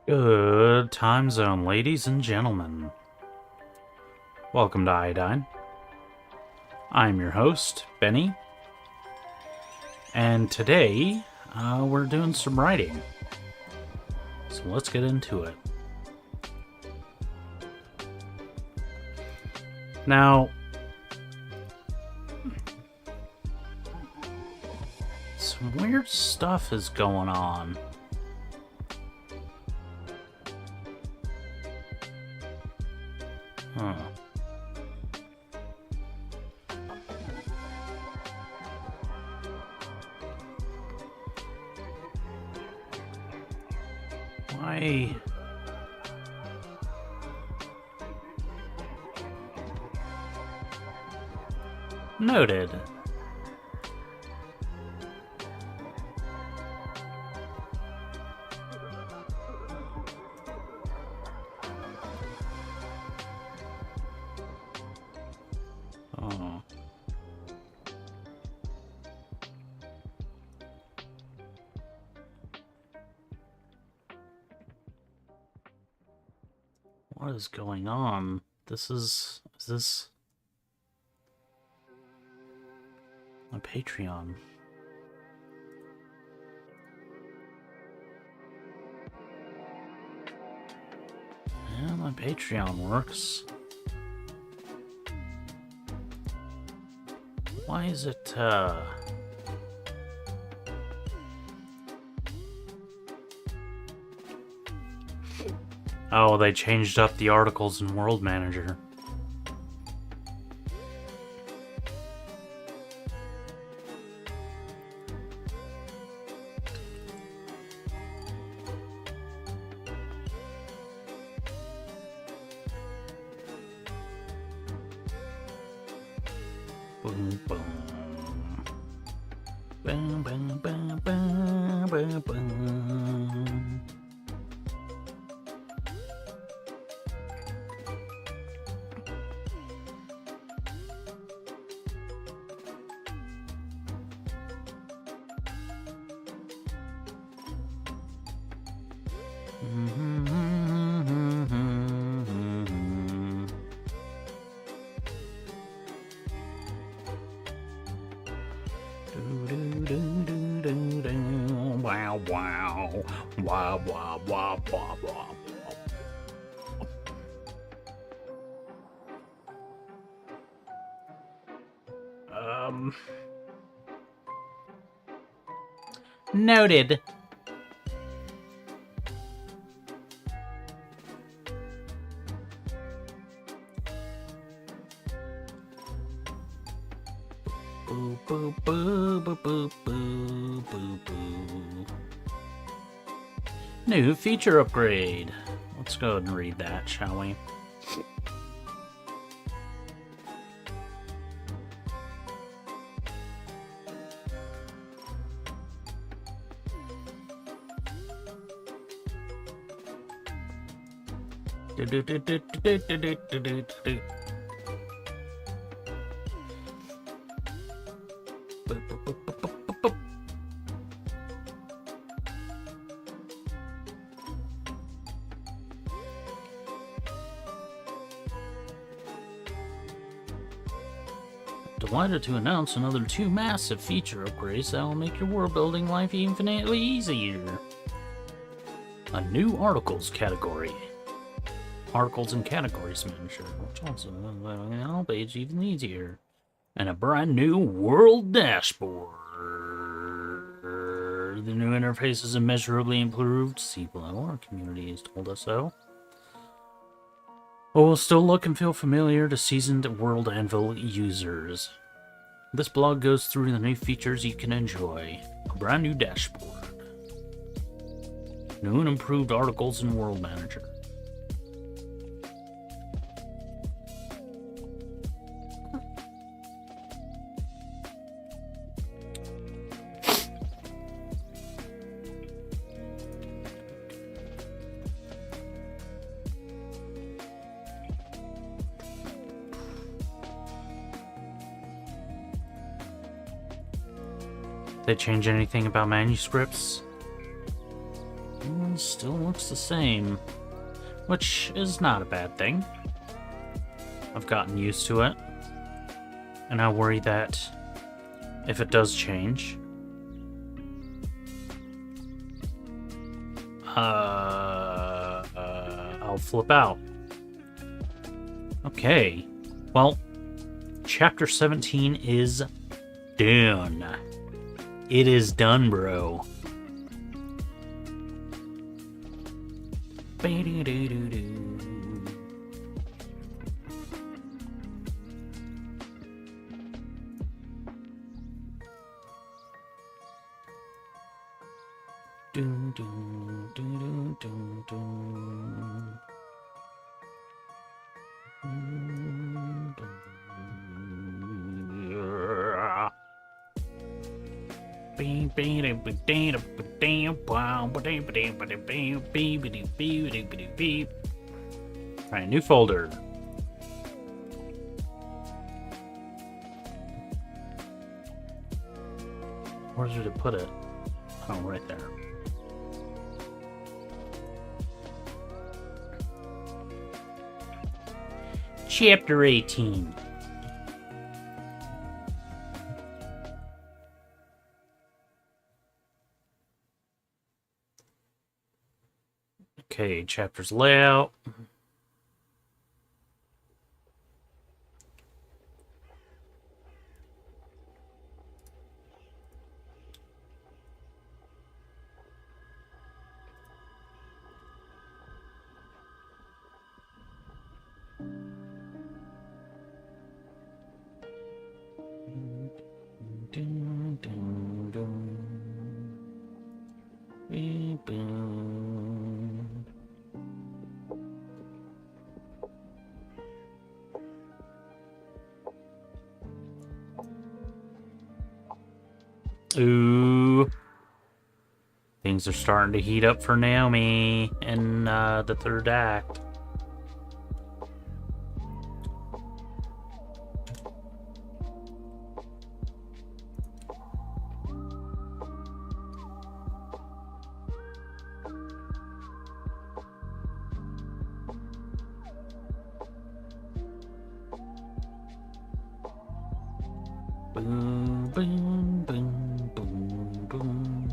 Good time zone, ladies and gentlemen. Welcome to Iodine. I'm your host, Benny. And today, we're doing some writing. So let's get into it. Now, some weird stuff is going on. Huh. Why? Noted. Oh. What is going on? Is this my Patreon? Yeah, my Patreon works. Why is it, Oh, they changed up the articles in World Manager. Boom, boom. Boom, boom, boom, boom, boom, boom. Wow, wow, wow, wow, wow, wow, wow. Noted. Boo, boo, boo, boo, boo, boo, boo, boo. New feature upgrade. Let's go ahead and read that, shall we? Delighted to announce another 2 massive feature upgrades that will make your world building life infinitely easier. A new articles category. Articles and categories manager, which also makes the whole page even easier. And a brand new world dashboard. The new interface is immeasurably improved. See below, our community has told us so. But will still look and feel familiar to seasoned World Anvil users. This blog goes through the new features you can enjoy. A brand new dashboard. New and improved articles in World Manager. They change anything about manuscripts? Still looks the same, which is not a bad thing. I've gotten used to it, and I worry that if it does change, I'll flip out. Okay, well, Chapter 17 is done. It is done, bro. Dun, dun, dun, dun, dun. Alright, new folder. Where did it put it? Oh, right there. Chapter 18. Okay, chapter's layout. Dun, dun, dun. Beep, boom. Ooh. Things are starting to heat up for Naomi in the third act. Boom, boom, boom, boom, boom.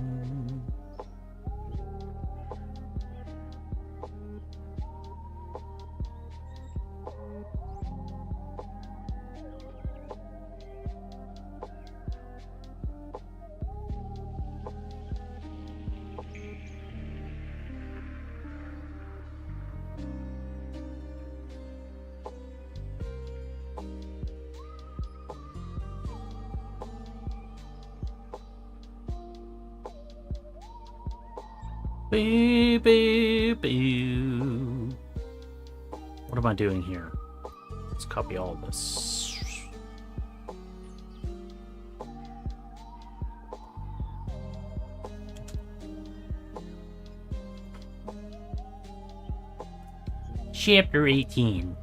Boo, boo, boo. What am I doing here? Let's copy all of this. Chapter 18.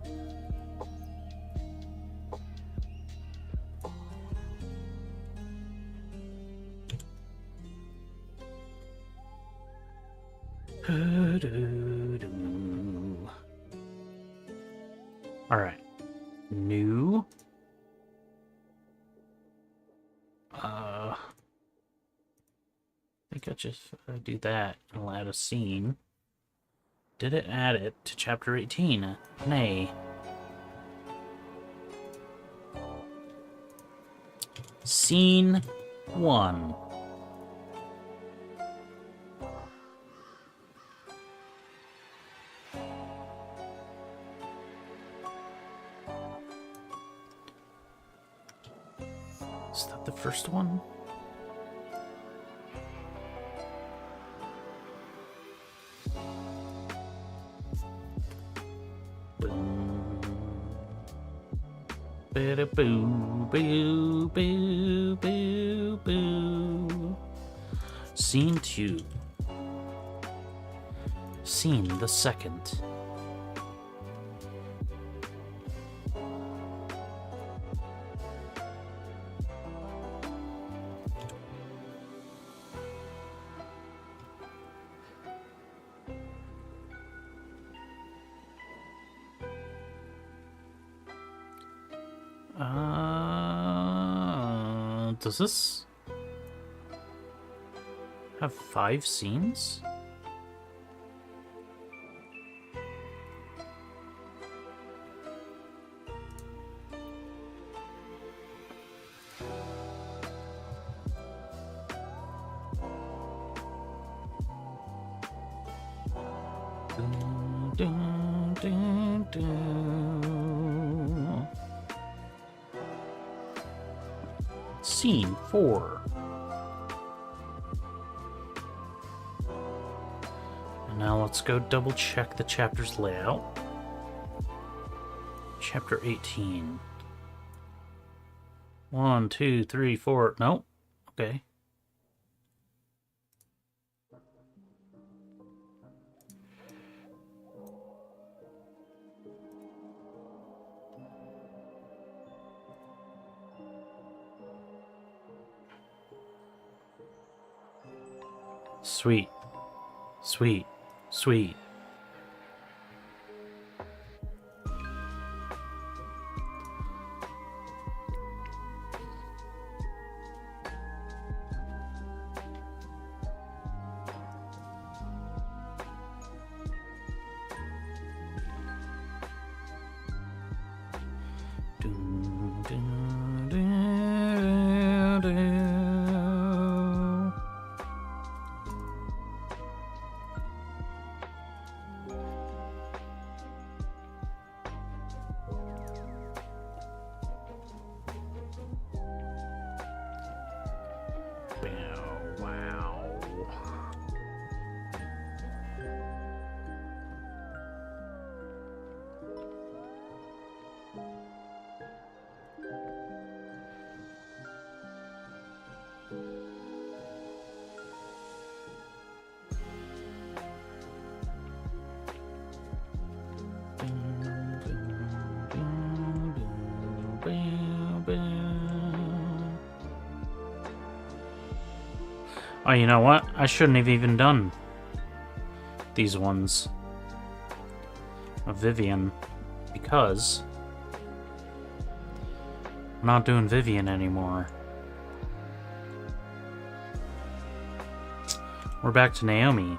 All right, new. I think I just do that. I'll add a scene. Did it add it to chapter 18? Nay. Scene 1. Is that the first one? Boom. Boo, boo, boo, boo, boo. Scene 2. Scene the second. Does this have 5 scenes? Dun, dun, dun. Scene 4. And now let's go double check the chapter's layout. Chapter 18. 1, 2, 3, 4. Nope. Okay. Sweet. Sweet. Sweet. Dun, dun, dun, dun. Wow. Oh, you know what? I shouldn't have even done these ones of Vivian, because I'm not doing Vivian anymore. We're back to Naomi.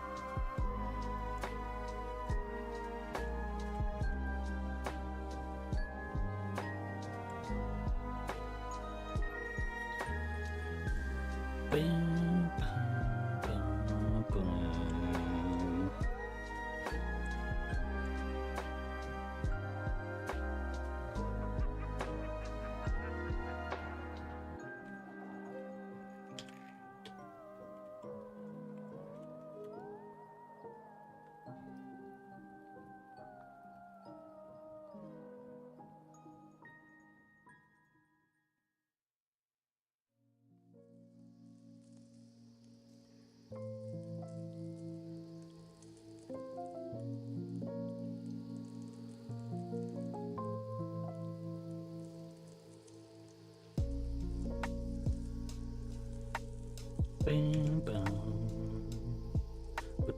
Boom, boom.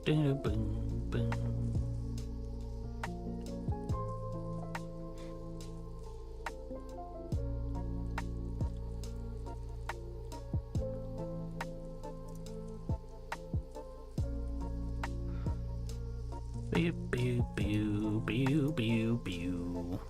Boom, boom, boom. Pew, pew, pew, pew, pew, pew.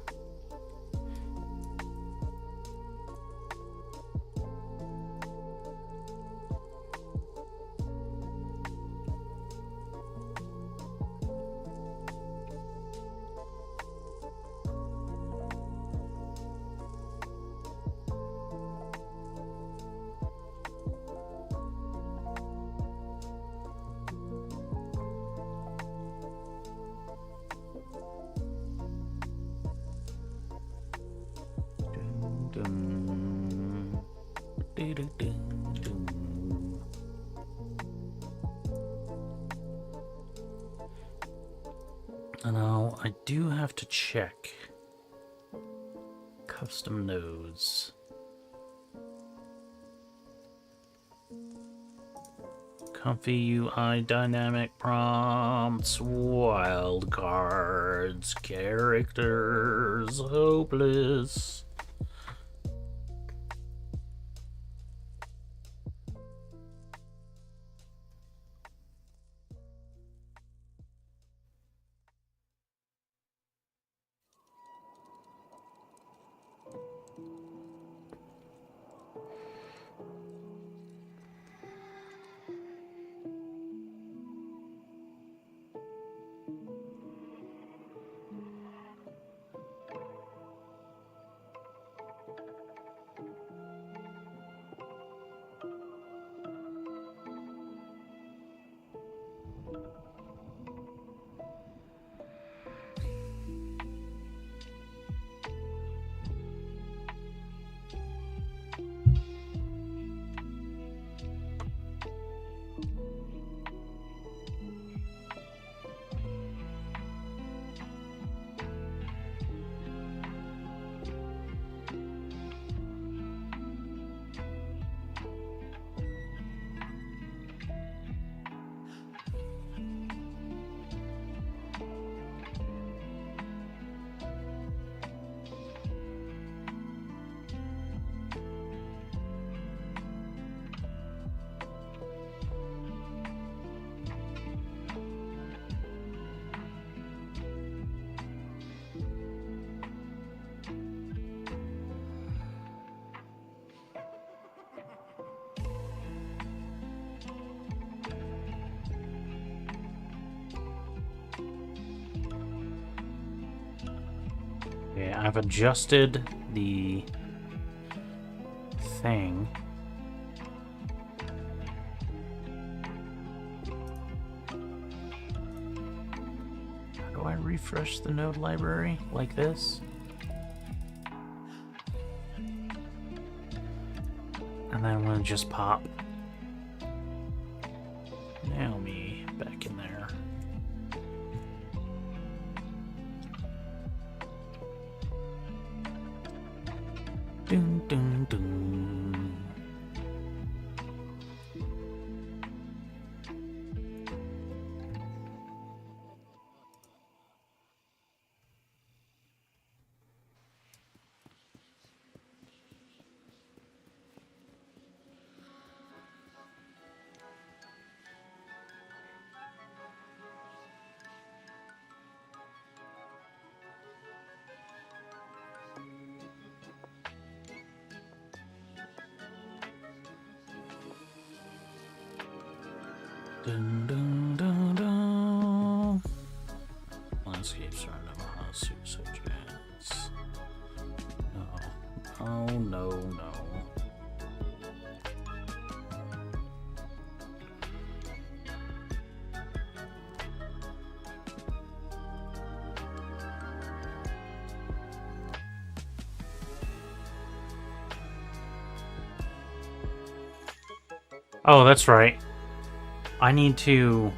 Dun, dun, dun, dun, dun. Now, I do have to check custom nodes. Comfy UI, dynamic prompts, wildcards, characters, hopeless. Okay, I've adjusted the thing. How do I refresh the node library? Like this? And then I'm gonna just pop Naomi back in there. Dun dun dun. Dun, dun, dun, dun. Landscape surrounding the house, suicide chance. Oh, oh no, no. Oh, that's right. I need to...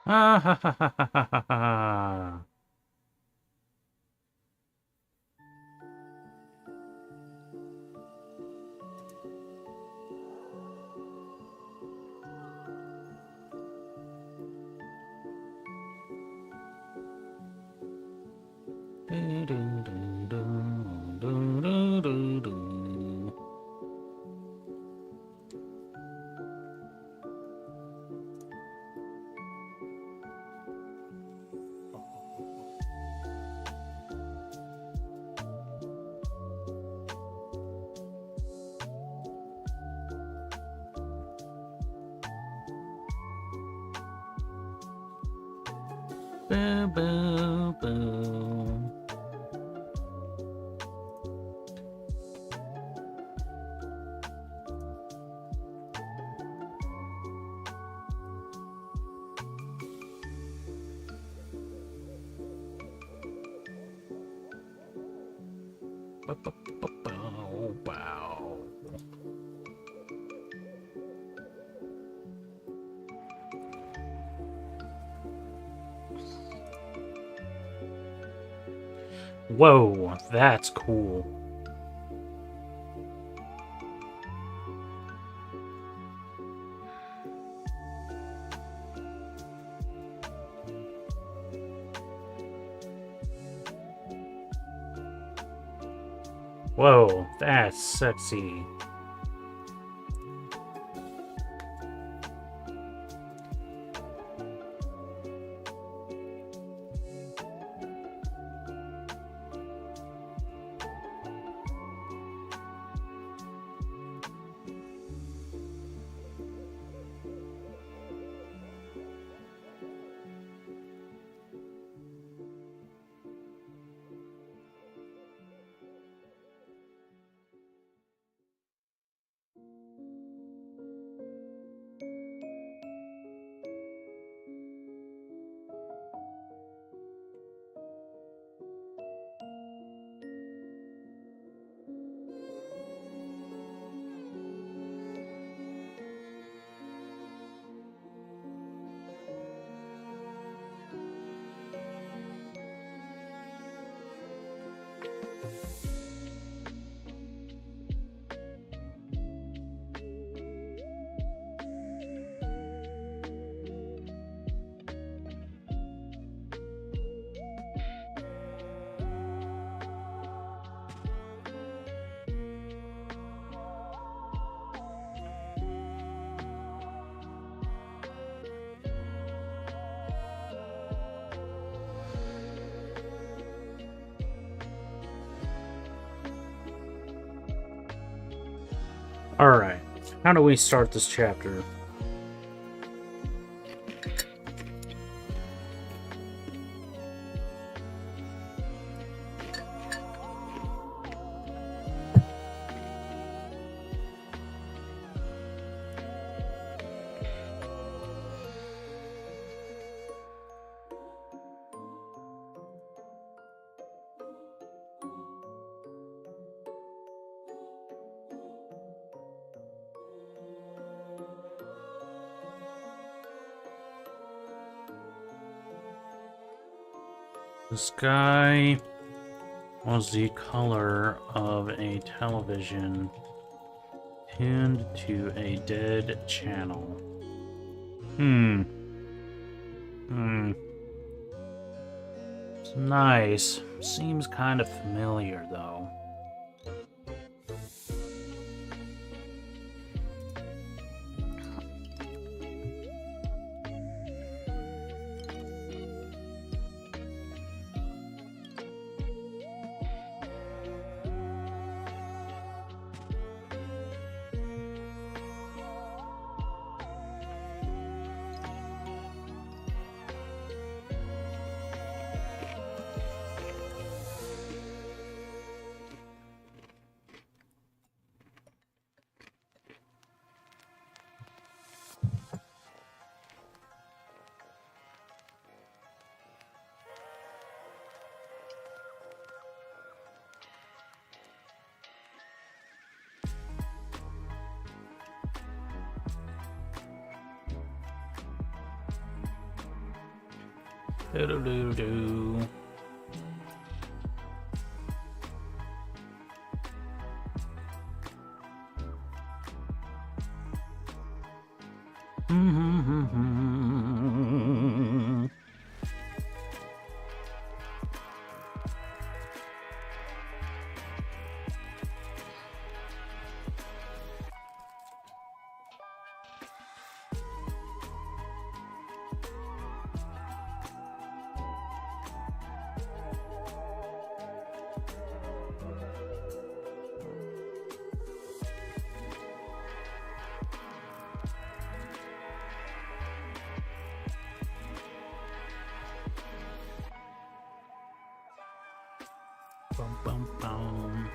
Ah, ha, ha, ha, ha, ha, ha. Boo, boo, boo. Bow. Whoa, that's cool. Whoa, that's sexy. Alright, how do we start this chapter? The sky was the color of a television tuned to a dead channel. It's nice. Seems kind of familiar, though. Do-do-do-do. Bum, bum.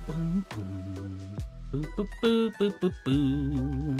Boom, boom. Boo, boo, boo, boo, boo, boo.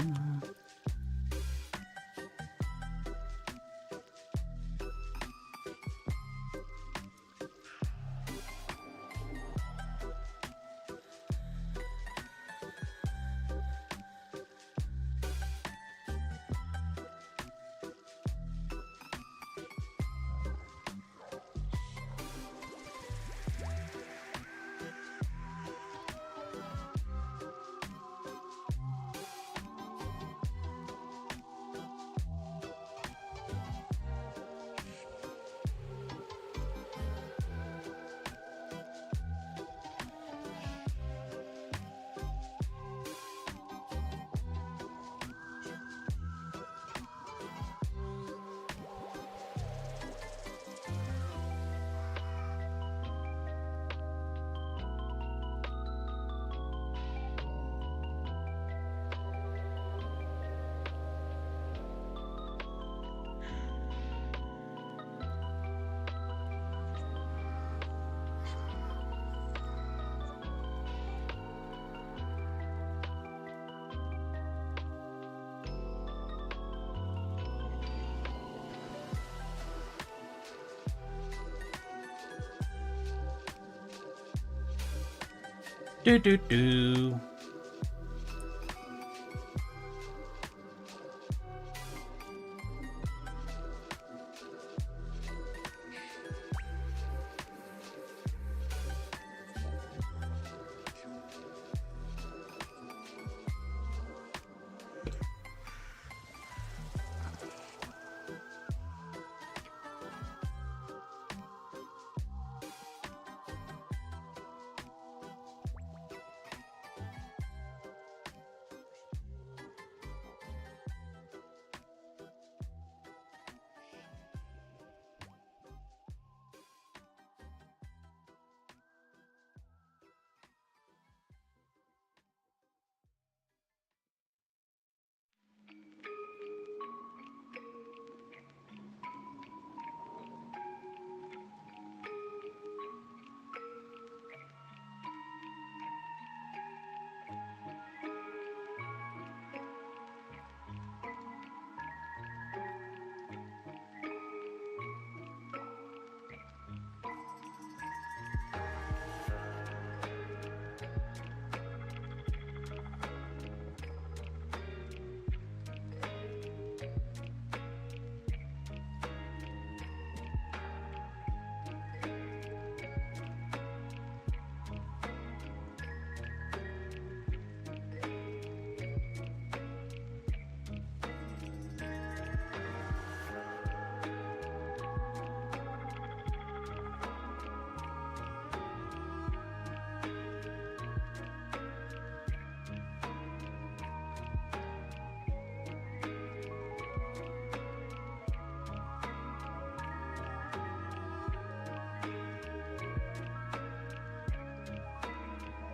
Do do do.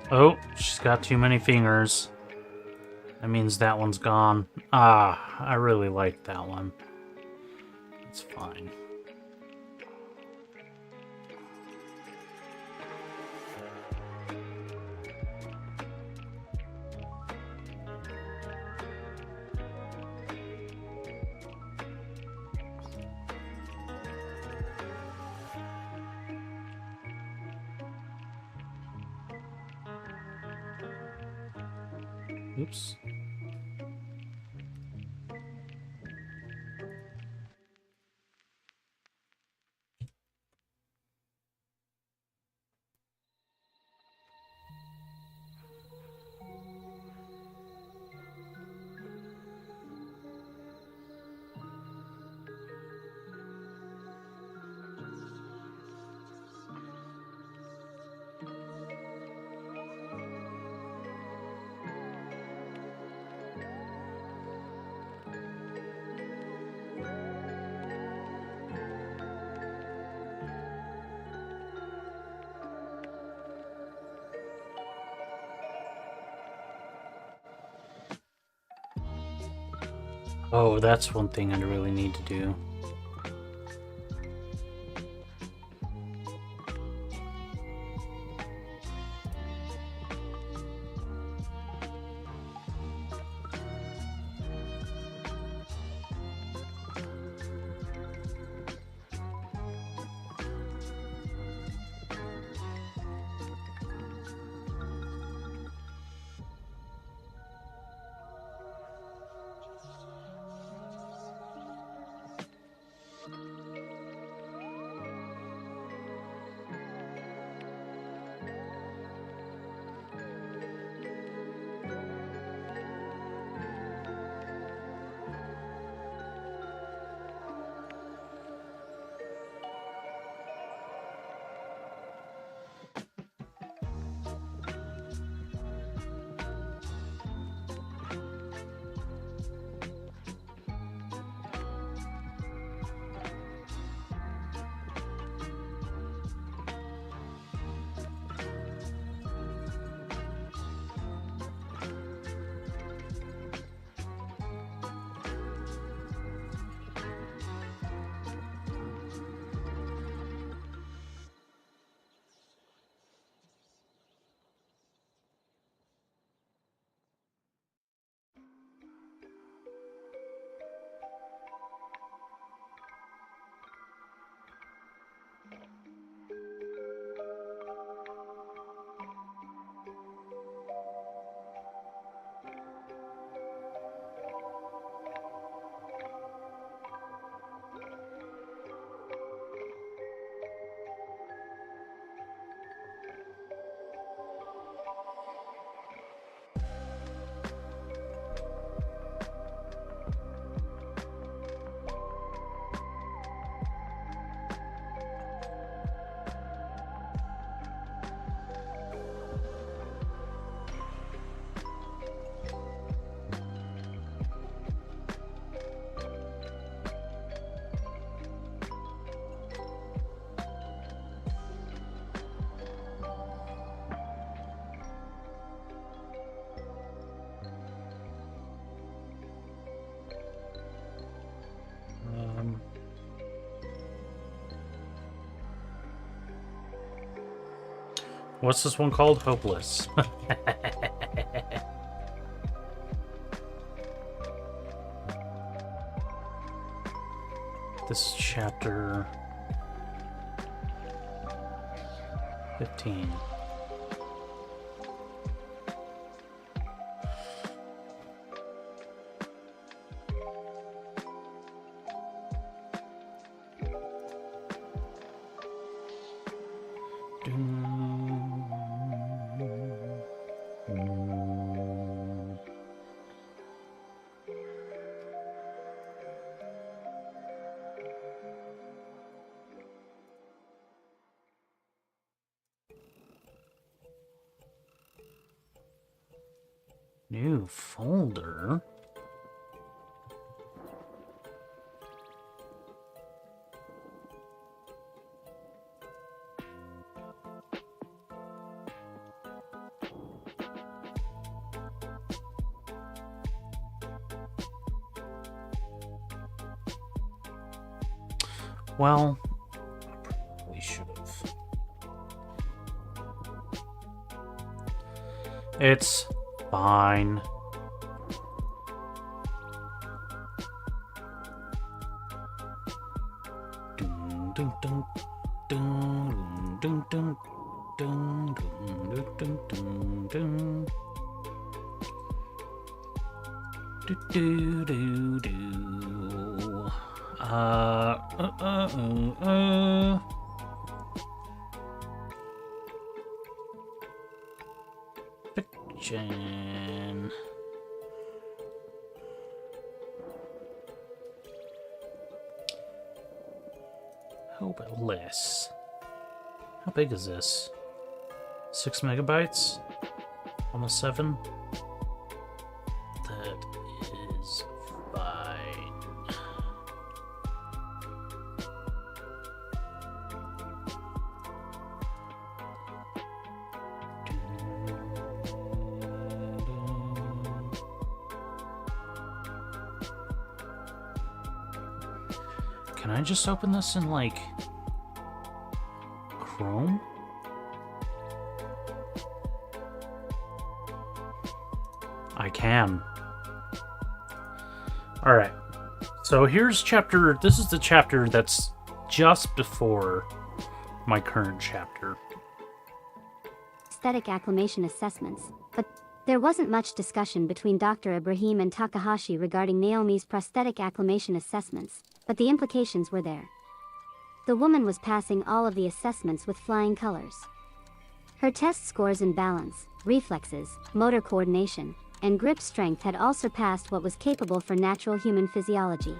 Oh, she's got too many fingers. That means that one's gone. Ah, I really like that one. It's fine. Oops. Oh, that's one thing I really need to do. What's this one called? Hopeless. This is chapter 15. New folder? Well, I probably should have. It's fine. Dun, dun, dun, dun, dun, dun, dun, dun, dun, dun, dun. Do do do do. Fiction. Hopeless. How big is this? 6 megabytes? Almost 7? That is fine. Can I just open this in, like, Chrome? I can. Alright. So here's chapter... This is the chapter that's just before my current chapter. Aesthetic acclimation assessments, but there wasn't much discussion between Dr. Ibrahim and Takahashi regarding Naomi's prosthetic acclimation assessments, but the implications were there. The woman was passing all of the assessments with flying colors. Her test scores in balance, reflexes, motor coordination, and grip strength had all surpassed what was capable for natural human physiology.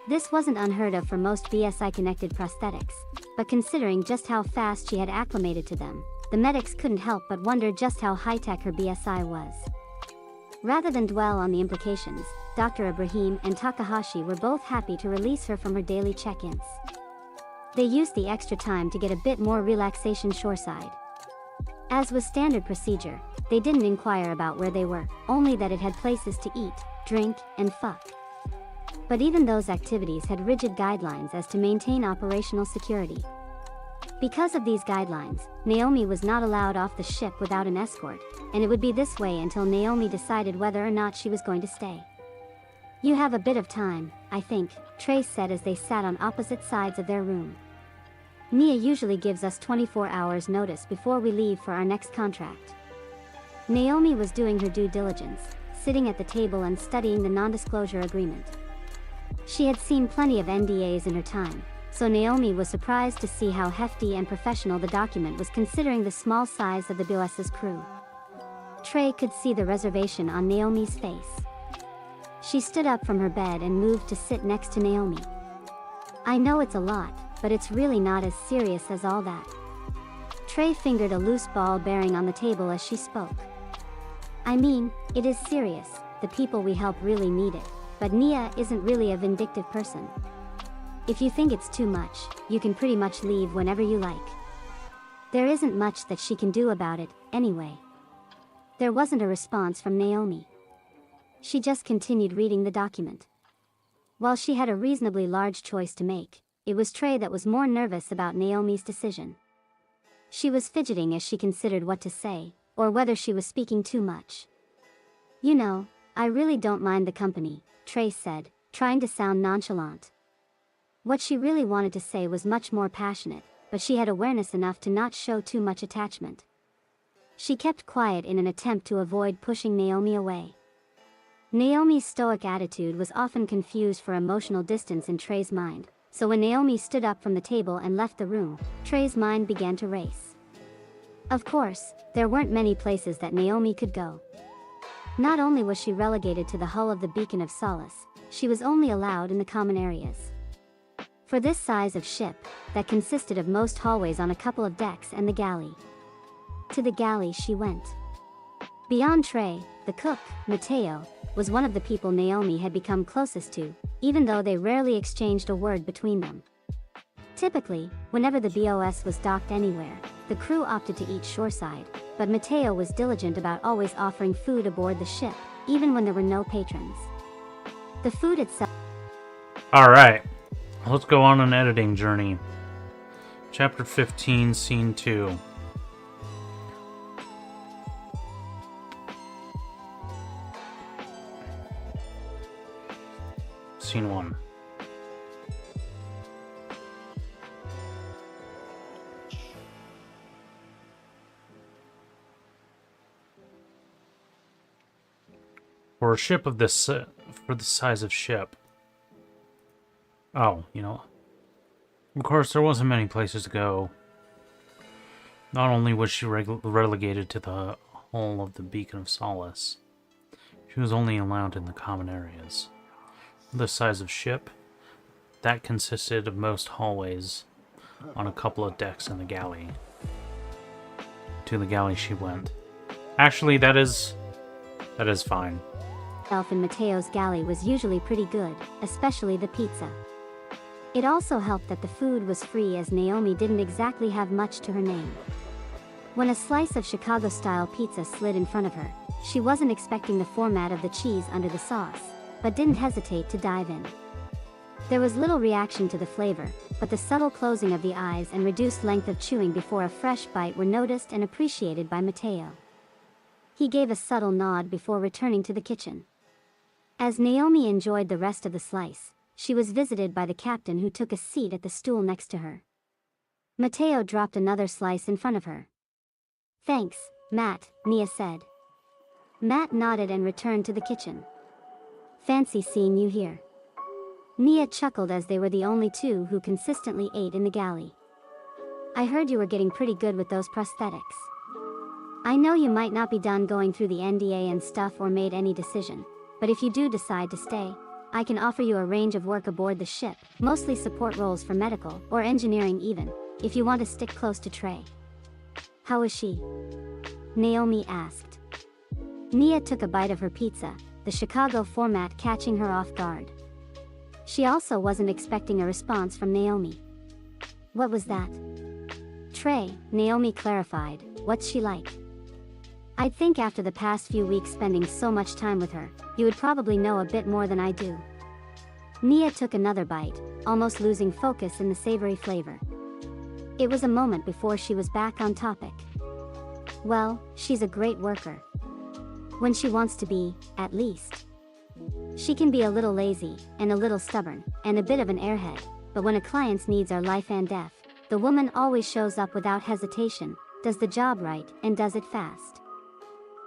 This wasn't unheard of for most BSI-connected prosthetics, but considering just how fast she had acclimated to them, the medics couldn't help but wonder just how high-tech her BSI was. Rather than dwell on the implications, Dr. Ibrahim and Takahashi were both happy to release her from her daily check-ins. They used the extra time to get a bit more relaxation shoreside. As was standard procedure, they didn't inquire about where they were, only that it had places to eat, drink, and fuck. But even those activities had rigid guidelines as to maintain operational security. Because of these guidelines, Naomi was not allowed off the ship without an escort, and it would be this way until Naomi decided whether or not she was going to stay. "You have a bit of time, I think," Trace said as they sat on opposite sides of their room. "Nia usually gives us 24 hours notice before we leave for our next contract." Naomi was doing her due diligence, sitting at the table and studying the non-disclosure agreement. She had seen plenty of NDAs in her time, so Naomi was surprised to see how hefty and professional the document was considering the small size of the BOS's crew. Trey could see the reservation on Naomi's face. She stood up from her bed and moved to sit next to Naomi. "I know it's a lot, but it's really not as serious as all that." Trey fingered a loose ball bearing on the table as she spoke. "I mean, it is serious, the people we help really need it, but Nia isn't really a vindictive person. If you think it's too much, you can pretty much leave whenever you like. There isn't much that she can do about it, anyway." There wasn't a response from Naomi. She just continued reading the document. While she had a reasonably large choice to make, it was Trey that was more nervous about Naomi's decision. She was fidgeting as she considered what to say, or whether she was speaking too much. "You know, I really don't mind the company," Trey said, trying to sound nonchalant. What she really wanted to say was much more passionate, but she had awareness enough to not show too much attachment. She kept quiet in an attempt to avoid pushing Naomi away. Naomi's stoic attitude was often confused for emotional distance in Trey's mind, so when Naomi stood up from the table and left the room, Trey's mind began to race. Of course, there weren't many places that Naomi could go. Not only was she relegated to the hull of the Beacon of Solace, she was only allowed in the common areas. For this size of ship, that consisted of most hallways on a couple of decks and the galley. To the galley she went. Beyond Trey, the cook, Mateo, was one of the people Naomi had become closest to, even though they rarely exchanged a word between them. Typically, whenever the BOS was docked anywhere, the crew opted to eat shoreside, but Mateo was diligent about always offering food aboard the ship, even when there were no patrons. The food itself... Alright, let's go on an editing journey. Chapter 15, Scene 2. Scene 1. a ship of this, for the size of ship. Oh, you know. Of course, there wasn't many places to go. Not only was she relegated to the hull of the Beacon of Solace, she was only allowed in the common areas. The size of ship, that consisted of most hallways on a couple of decks in the galley. To the galley she went. Actually, that is fine. Elf in Mateo's galley was usually pretty good, especially the pizza. It also helped that the food was free, as Naomi didn't exactly have much to her name. When a slice of Chicago-style pizza slid in front of her, she wasn't expecting the format of the cheese under the sauce, but didn't hesitate to dive in. There was little reaction to the flavor, but the subtle closing of the eyes and reduced length of chewing before a fresh bite were noticed and appreciated by Mateo. He gave a subtle nod before returning to the kitchen. As Naomi enjoyed the rest of the slice, she was visited by the captain, who took a seat at the stool next to her. Mateo dropped another slice in front of her. "Thanks, Matt," Nia said. Matt nodded and returned to the kitchen. "Fancy seeing you here." Nia chuckled, as they were the only two who consistently ate in the galley. "I heard you were getting pretty good with those prosthetics. I know you might not be done going through the NDA and stuff or made any decision, but if you do decide to stay, I can offer you a range of work aboard the ship, mostly support roles for medical or engineering even, if you want to stick close to Trey." "How is she?" Naomi asked. Nia took a bite of her pizza, the Chicago format catching her off guard. She also wasn't expecting a response from Naomi. "What was that?" "Trey," Naomi clarified. "What's she like?" "I'd think after the past few weeks spending so much time with her, you would probably know a bit more than I do." Nia took another bite, almost losing focus in the savory flavor. It was a moment before she was back on topic. "Well, she's a great worker. When she wants to be, at least. She can be a little lazy, and a little stubborn, and a bit of an airhead, but when a client's needs are life and death, the woman always shows up without hesitation, does the job right, and does it fast.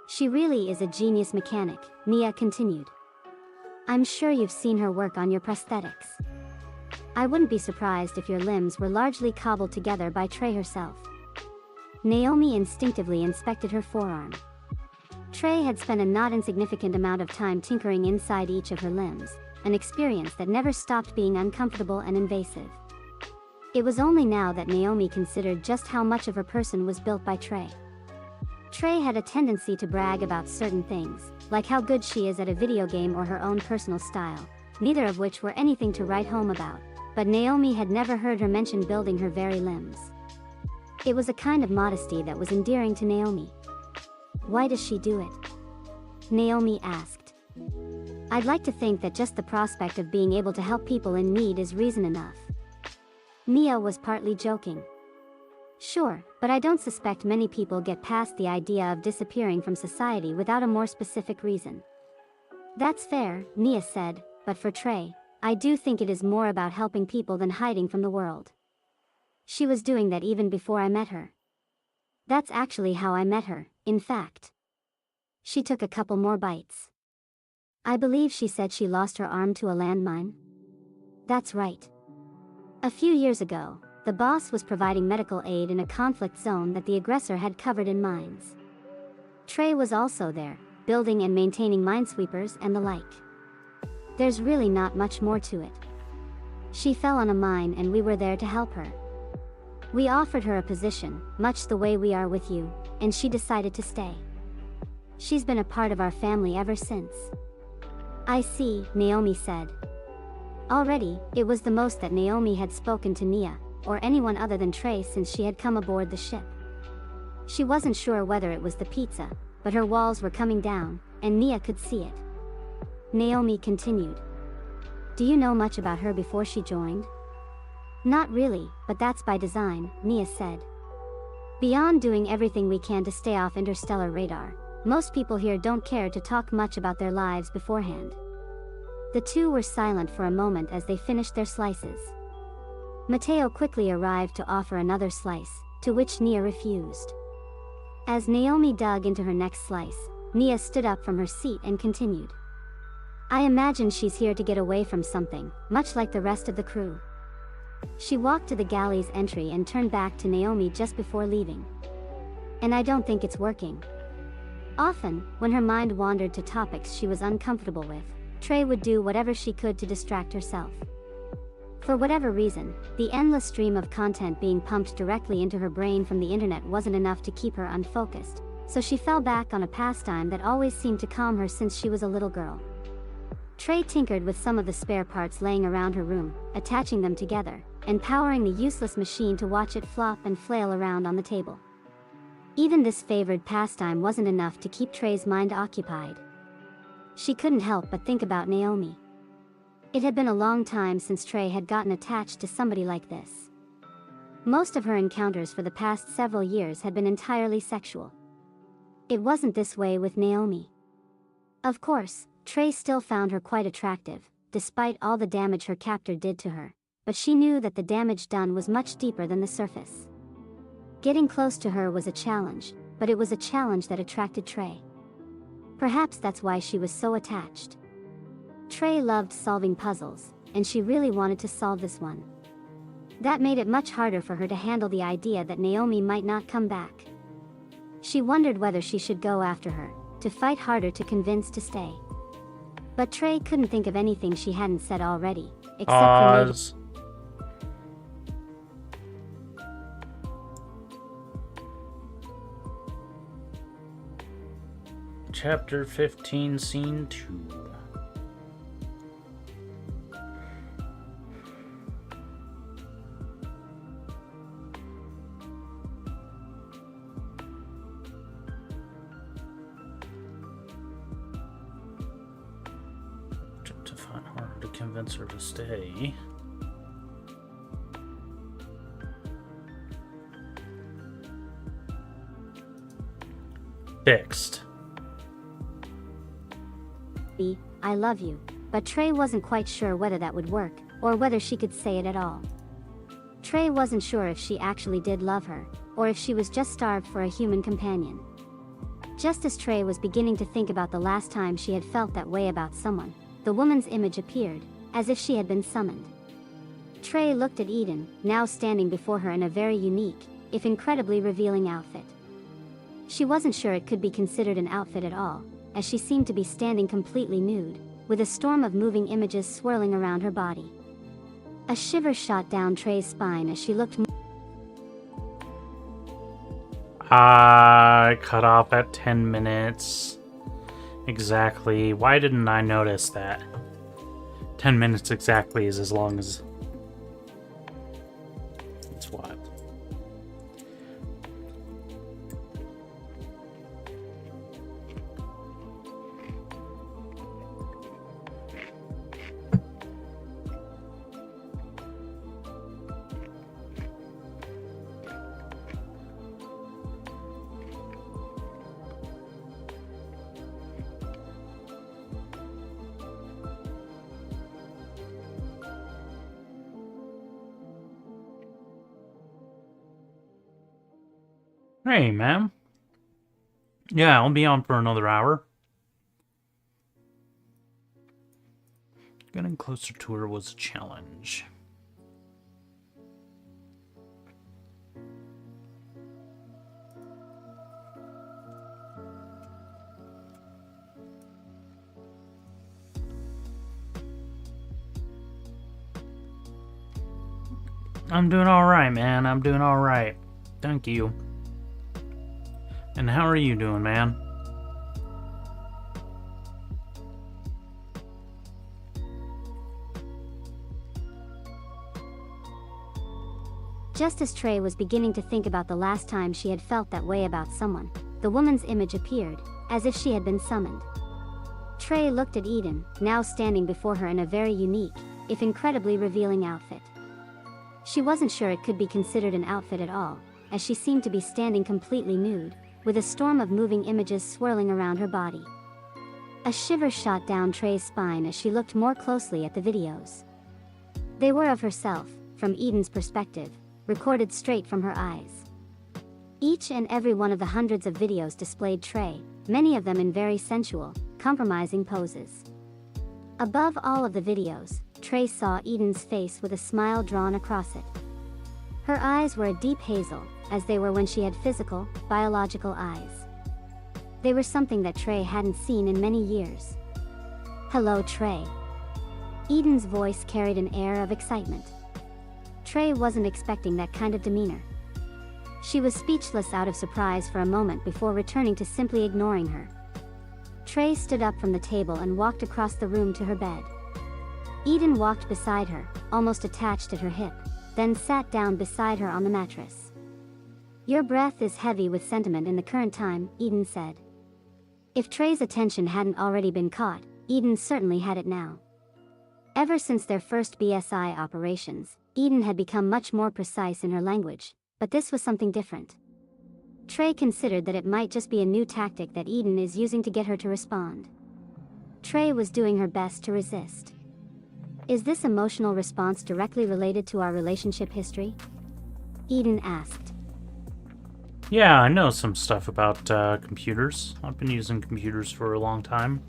She really is a genius mechanic," Nia continued. "I'm sure you've seen her work on your prosthetics. I wouldn't be surprised if your limbs were largely cobbled together by Trey herself." Naomi instinctively inspected her forearm. Trey had spent a not insignificant amount of time tinkering inside each of her limbs, an experience that never stopped being uncomfortable and invasive. It was only now that Naomi considered just how much of her person was built by Trey. Trey had a tendency to brag about certain things, like how good she is at a video game or her own personal style, neither of which were anything to write home about, but Naomi had never heard her mention building her very limbs. It was a kind of modesty that was endearing to Naomi. "Why does she do it?" Naomi asked. "I'd like to think that just the prospect of being able to help people in need is reason enough." Nia was partly joking. "Sure, but I don't suspect many people get past the idea of disappearing from society without a more specific reason." "That's fair," Nia said, "but for Trey, I do think it is more about helping people than hiding from the world. She was doing that even before I met her. That's actually how I met her, in fact." She took a couple more bites. "I believe she said she lost her arm to a landmine." "That's right. A few years ago, the boss was providing medical aid in a conflict zone that the aggressor had covered in mines. Trey was also there, building and maintaining minesweepers and the like. There's really not much more to it. She fell on a mine and we were there to help her. We offered her a position, much the way we are with you, and she decided to stay. She's been a part of our family ever since." "I see," Naomi said. Already, it was the most that Naomi had spoken to Nia, or anyone other than Trey, since she had come aboard the ship. She wasn't sure whether it was the pizza, but her walls were coming down, and Nia could see it. Naomi continued. "Do you know much about her before she joined?" "Not really, but that's by design," Nia said. "Beyond doing everything we can to stay off interstellar radar, most people here don't care to talk much about their lives beforehand." The two were silent for a moment as they finished their slices. Mateo quickly arrived to offer another slice, to which Nia refused. As Naomi dug into her next slice, Nia stood up from her seat and continued. I imagine she's here to get away from something, much like the rest of the crew. She walked to the galley's entry and turned back to Naomi just before leaving. And I don't think it's working. Often, when her mind wandered to topics she was uncomfortable with, Trey would do whatever she could to distract herself. For whatever reason, the endless stream of content being pumped directly into her brain from the internet wasn't enough to keep her unfocused, so she fell back on a pastime that always seemed to calm her since she was a little girl. Trey tinkered with some of the spare parts laying around her room, attaching them together, and powering the useless machine to watch it flop and flail around on the table. Even this favored pastime wasn't enough to keep Trey's mind occupied. She couldn't help but think about Naomi. It had been a long time since Trey had gotten attached to somebody like this. Most of her encounters for the past several years had been entirely sexual. It wasn't this way with Naomi. Of course, Trey still found her quite attractive, despite all the damage her captor did to her, but she knew that the damage done was much deeper than the surface. Getting close to her was a challenge, but it was a challenge that attracted Trey. Perhaps that's why she was so attached. Trey loved solving puzzles, and she really wanted to solve this one. That made it much harder for her to handle the idea that Naomi might not come back. She wondered whether she should go after her, to fight harder to convince to stay. But Trey couldn't think of anything she hadn't said already, except for maybe... Chapter 15, Scene 2. To find harder to convince her to stay. Fixed. I love you, but Trey wasn't quite sure whether that would work, or whether she could say it at all. Trey wasn't sure if she actually did love her, or if she was just starved for a human companion. Just as Trey was beginning to think about the last time she had felt that way about someone, the woman's image appeared, as if she had been summoned. Trey looked at Eden, now standing before her in a very unique, if incredibly revealing outfit. She wasn't sure it could be considered an outfit at all, as she seemed to be standing completely nude, with a storm of moving images swirling around her body. A shiver shot down Trey's spine as she looked. I cut off at 10 minutes. Exactly. Why didn't I notice that? 10 minutes exactly is as long as... It's wild. Hey, ma'am. Yeah, I'll be on for another hour. Getting closer to her was a challenge. I'm doing alright, man. I'm doing alright. Thank you. And how are you doing, man? Just as Trey was beginning to think about the last time she had felt that way about someone, the woman's image appeared, as if she had been summoned. Trey looked at Eden, now standing before her in a very unique, if incredibly revealing outfit. She wasn't sure it could be considered an outfit at all, as she seemed to be standing completely nude, with a storm of moving images swirling around her body. A shiver shot down Trey's spine as she looked more closely at the videos. They were of herself, from Eden's perspective, recorded straight from her eyes. Each and every one of the hundreds of videos displayed Trey, many of them in very sensual, compromising poses. Above all of the videos, Trey saw Eden's face with a smile drawn across it. Her eyes were a deep hazel, as they were when she had physical, biological eyes. They were something that Trey hadn't seen in many years. "Hello, Trey." Eden's voice carried an air of excitement. Trey wasn't expecting that kind of demeanor. She was speechless out of surprise for a moment before returning to simply ignoring her. Trey stood up from the table and walked across the room to her bed. Eden walked beside her, almost attached at her hip, then sat down beside her on the mattress. "Your breath is heavy with sentiment in the current time," Eden said. If Trey's attention hadn't already been caught, Eden certainly had it now. Ever since their first BSI operations, Eden had become much more precise in her language, but this was something different. Trey considered that it might just be a new tactic that Eden is using to get her to respond. Trey was doing her best to resist. "Is this emotional response directly related to our relationship history?" Eden asked. Yeah, I know some stuff about computers. I've been using computers for a long time.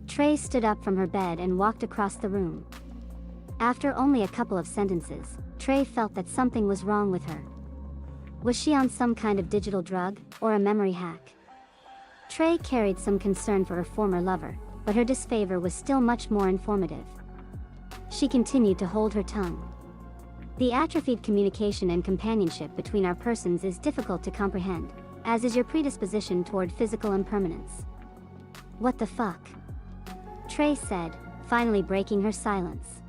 Trey stood up from her bed and walked across the room. After only a couple of sentences, Trey felt that something was wrong with her. Was she on some kind of digital drug, or a memory hack? Trey carried some concern for her former lover, but her disfavor was still much more informative. She continued to hold her tongue. "The atrophied communication and companionship between our persons is difficult to comprehend, as is your predisposition toward physical impermanence." "What the fuck?" Trey said, finally breaking her silence.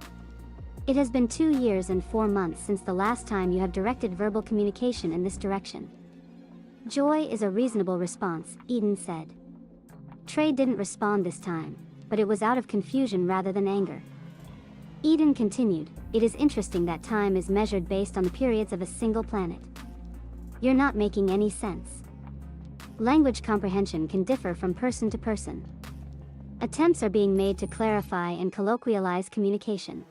"It has been 2 years and 4 months since the last time you have directed verbal communication in this direction." "Joy is a reasonable response," Eden said. Trey didn't respond this time, but it was out of confusion rather than anger. Eden continued, "It is interesting that time is measured based on the periods of a single planet. You're not making any sense. Language comprehension can differ from person to person. Attempts are being made to clarify and colloquialize communication."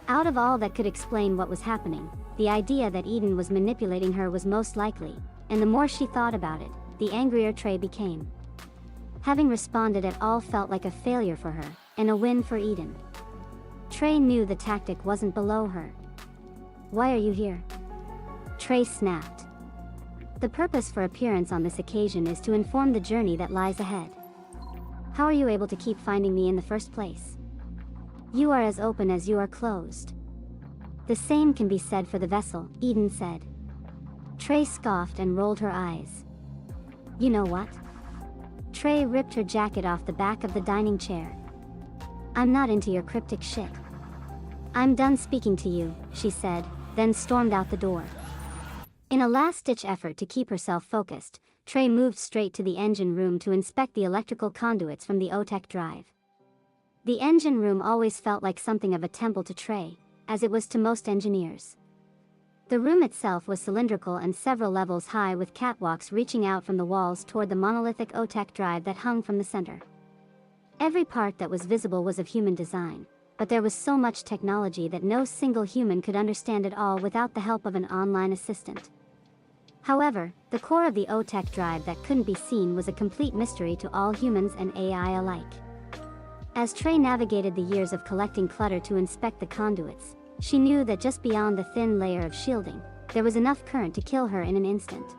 Out of all that could explain what was happening, the idea that Eden was manipulating her was most likely, and the more she thought about it, the angrier Trey became. Having responded at all felt like a failure for her, and a win for Eden. Trey knew the tactic wasn't below her. "Why are you here?" Trey snapped. "The purpose for appearance on this occasion is to inform the journey that lies ahead. How are you able to keep finding me in the first place? You are as open as you are closed." "The same can be said for the vessel," Eden said. Trey scoffed and rolled her eyes. "You know what?" Trey ripped her jacket off the back of the dining chair. "I'm not into your cryptic shit. I'm done speaking to you," she said, then stormed out the door. In a last-ditch effort to keep herself focused, Trey moved straight to the engine room to inspect the electrical conduits from the OTEC drive. The engine room always felt like something of a temple to Trey, as it was to most engineers. The room itself was cylindrical and several levels high, with catwalks reaching out from the walls toward the monolithic OTEC drive that hung from the center. Every part that was visible was of human design, but there was so much technology that no single human could understand it all without the help of an online assistant. However, the core of the OTEC drive that couldn't be seen was a complete mystery to all humans and AI alike. As Trey navigated the years of collecting clutter to inspect the conduits, she knew that just beyond the thin layer of shielding, there was enough current to kill her in an instant.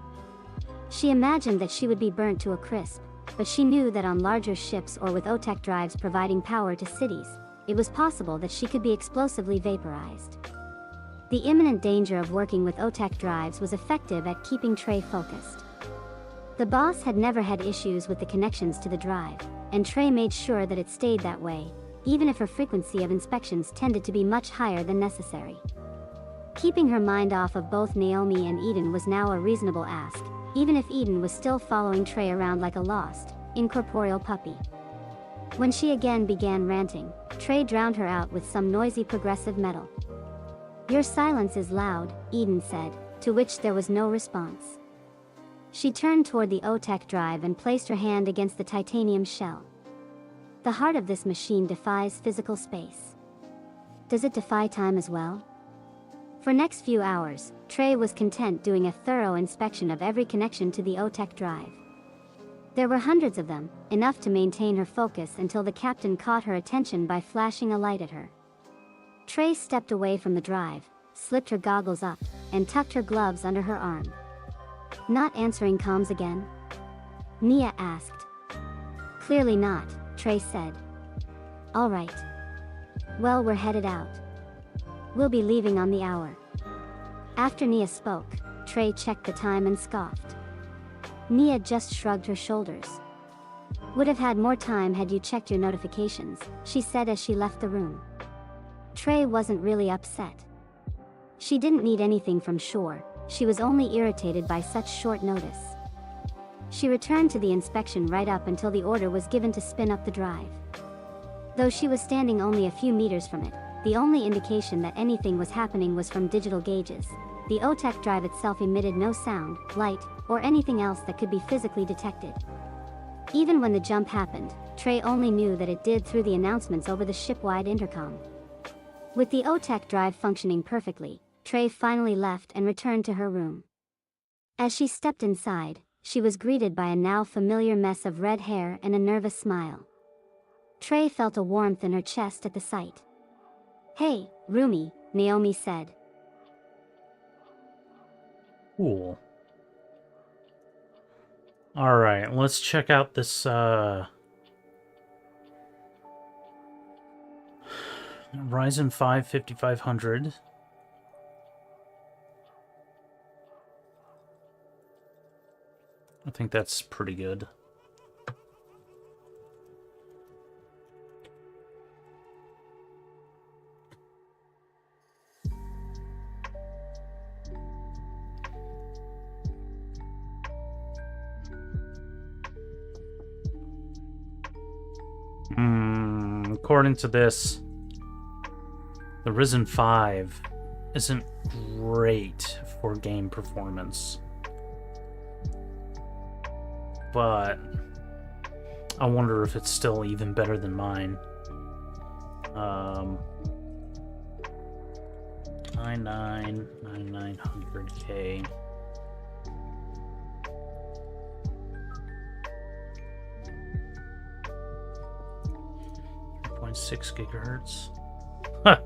She imagined that she would be burnt to a crisp, but she knew that on larger ships or with OTEC drives providing power to cities, it was possible that she could be explosively vaporized. The imminent danger of working with OTEC drives was effective at keeping Trey focused. The boss had never had issues with the connections to the drive, and Trey made sure that it stayed that way, even if her frequency of inspections tended to be much higher than necessary. Keeping her mind off of both Naomi and Eden was now a reasonable ask, even if Eden was still following Trey around like a lost, incorporeal puppy. When she again began ranting, Trey drowned her out with some noisy progressive metal. "Your silence is loud," Eden said, to which there was no response. She turned toward the OTEC drive and placed her hand against the titanium shell. "The heart of this machine defies physical space. Does it defy time as well?" For next few hours, Trey was content doing a thorough inspection of every connection to the OTEC drive. There were hundreds of them, enough to maintain her focus until the captain caught her attention by flashing a light at her. Trey stepped away from the drive, slipped her goggles up, and tucked her gloves under her arm. Not answering comms again? Nia asked. Clearly not, Trey said. All right. Well, we're headed out. We'll be leaving on the hour. After Nia spoke, Trey checked the time and scoffed. Nia just shrugged her shoulders. Would have had more time had you checked your notifications, she said as she left the room. Trey wasn't really upset. She didn't need anything from shore, she was only irritated by such short notice. She returned to the inspection right up until the order was given to spin up the drive. Though she was standing only a few meters from it, the only indication that anything was happening was from digital gauges. The OTEC drive itself emitted no sound, light, or anything else that could be physically detected. Even when the jump happened, Trey only knew that it did through the announcements over the ship-wide intercom. With the OTEC drive functioning perfectly, Trey finally left and returned to her room. As she stepped inside, she was greeted by a now familiar mess of red hair and a nervous smile. Trey felt a warmth in her chest at the sight. Hey, Rumi, Naomi said. Cool. Alright, let's check out this, Ryzen 5 5500. I think that's pretty good. According to this, the Ryzen 5 isn't great for game performance. But I wonder if it's still even better than mine. 9900K. 6 gigahertz. Huh.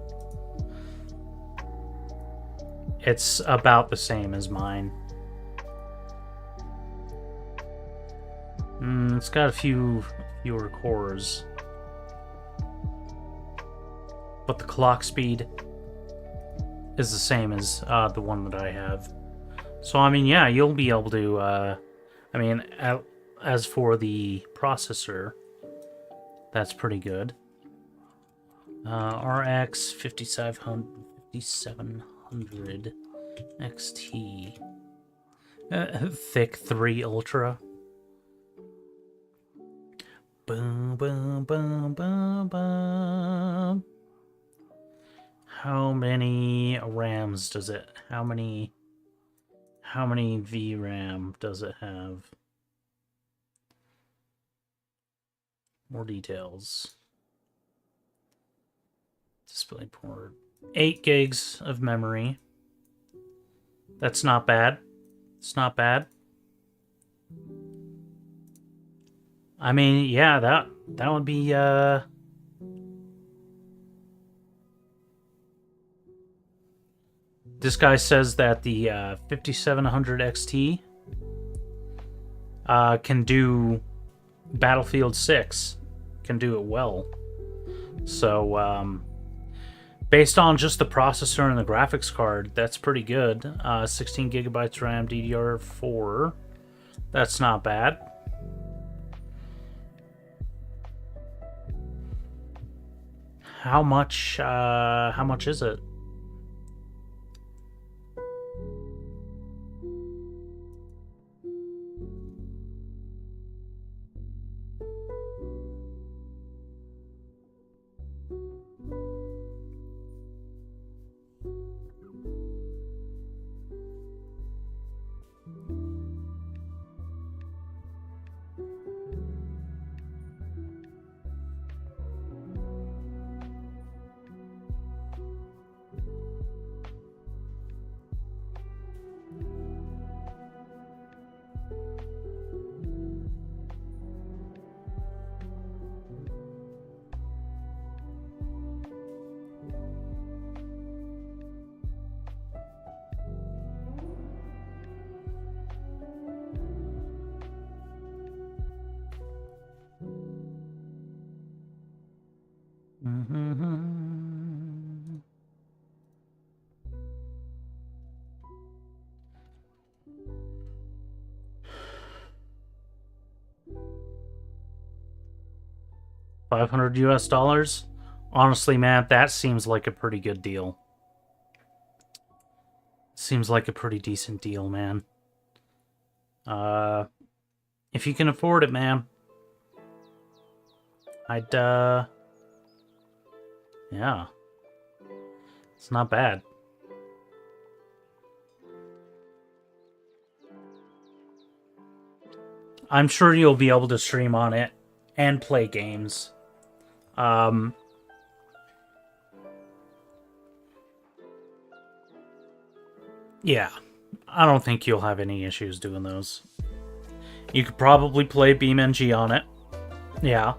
It's about the same as mine. It's got a fewer cores, but the clock speed is the same as the one that I have. So I mean, yeah, you'll be able to. I mean, as for the processor, that's pretty good. RX 5700 XT. Thick 3 Ultra. Boom, boom, boom, boom, boom. How many RAMs does it? How many VRAM does it have? More details. DisplayPort. 8 gigs of memory. That's not bad. It's not bad. I mean, yeah, that would be This guy says that the 5700 XT can do Battlefield 6. Can do it well. So, based on just the processor and the graphics card, that's pretty good. 16 gigabytes RAM, DDR4. That's not bad. How much is it? Mm-hmm. $500 US. Honestly, man, that seems like a pretty good deal. Seems like a pretty decent deal, man. If you can afford it, man, I'd, yeah. It's not bad. I'm sure you'll be able to stream on it and play games. Yeah. I don't think you'll have any issues doing those. You could probably play BeamNG on it. Yeah.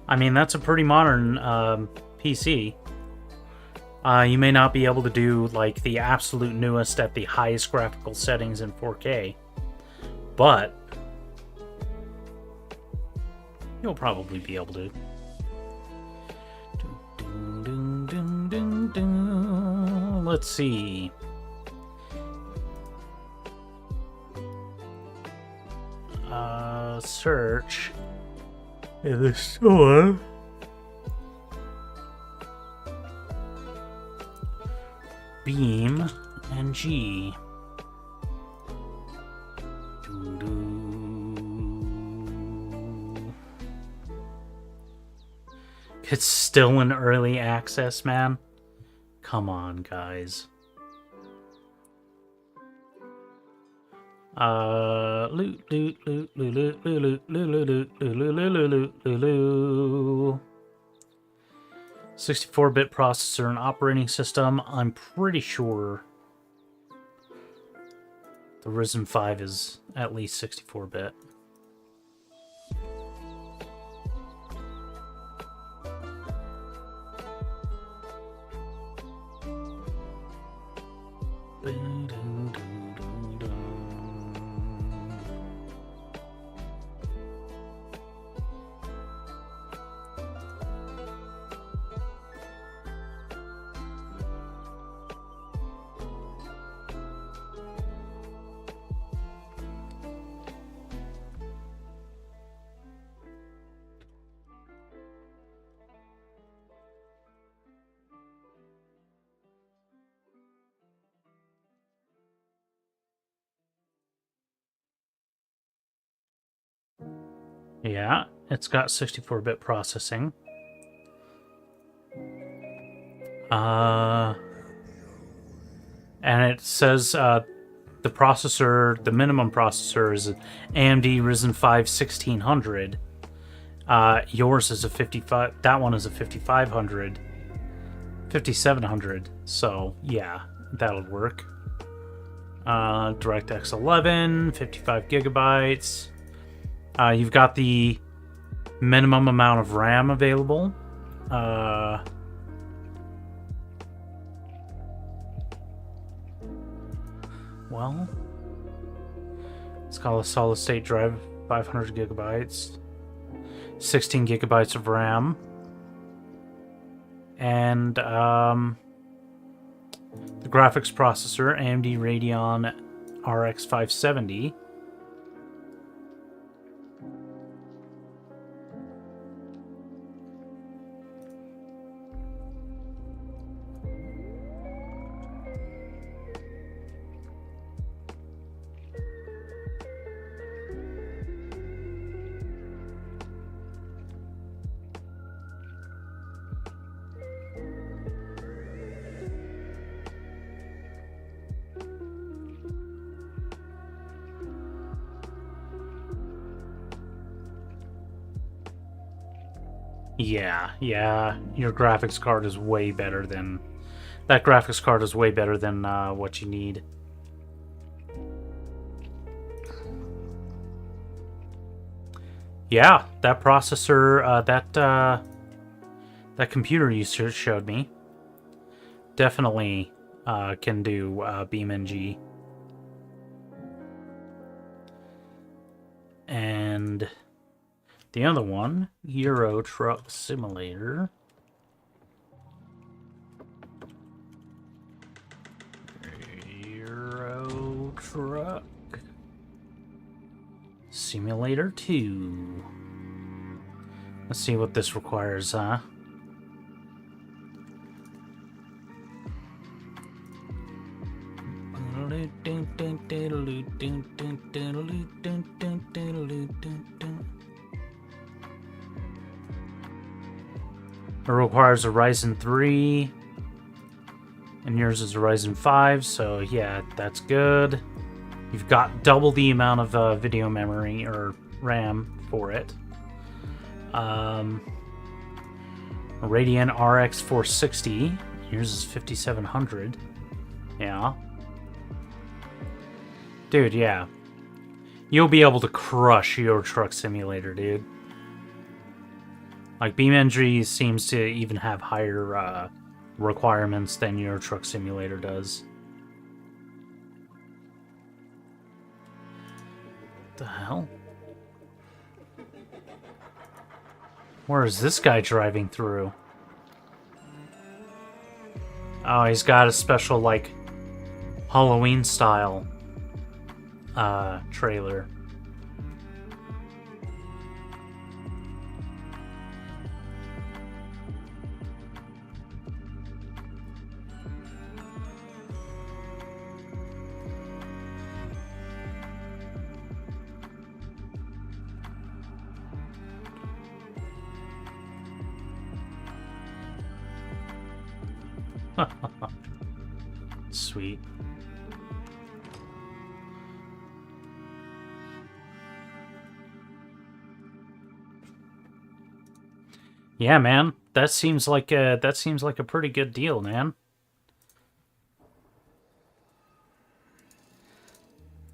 I mean, that's a pretty modern PC. You may not be able to do like the absolute newest at the highest graphical settings in 4K, but you'll probably be able to. Let's see. Search in the store. Beam and G. It's still in early access, man. Come on, guys. 64-bit processor and operating system. I'm pretty sure the Ryzen 5 is at least 64-bit. Yeah, it's got 64-bit processing. And it says the processor, the minimum processor is an AMD Ryzen 5 1600. Yours is a 55. That one is a 5700. So yeah, that'll work. DirectX 11, 55 gigabytes. You've got the minimum amount of RAM available. Well, it's got a solid state drive, 500 gigabytes, 16 gigabytes of RAM, and the graphics processor, AMD Radeon RX 570. Yeah, your graphics card is way better than... That graphics card is way better than what you need. Yeah, that processor, that computer you showed me definitely can do BeamNG. And the other one, Euro Truck Simulator. Euro Truck Simulator 2. Let's see what this requires, huh? It requires a Ryzen 3, and yours is a Ryzen 5, so yeah, that's good. You've got double the amount of video memory or RAM for it. Radeon RX 460, yours is 5700. Yeah. Dude, yeah. You'll be able to crush Euro Truck Simulator, dude. Like, BeamNG seems to even have higher requirements than Euro Truck Simulator does. What the hell? Where is this guy driving through? Oh, he's got a special, like, Halloween style trailer. Sweet. Yeah, man. That seems like a pretty good deal, man.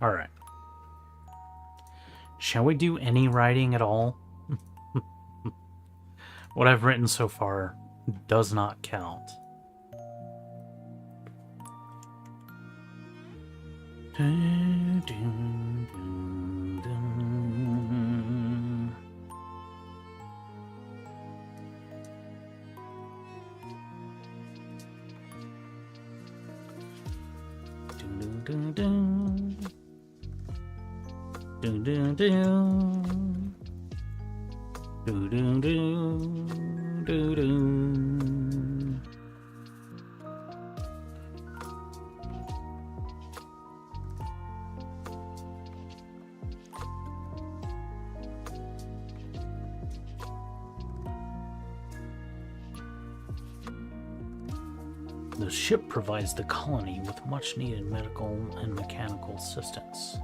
All right. Shall we do any writing at all? What I've written so far does not count. The ship provides the colony with much needed medical and mechanical assistance.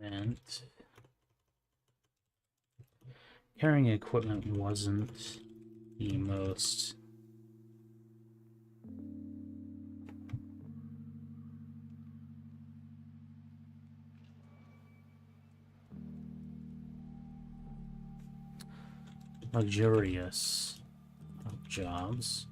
And carrying equipment wasn't the most luxurious of jobs.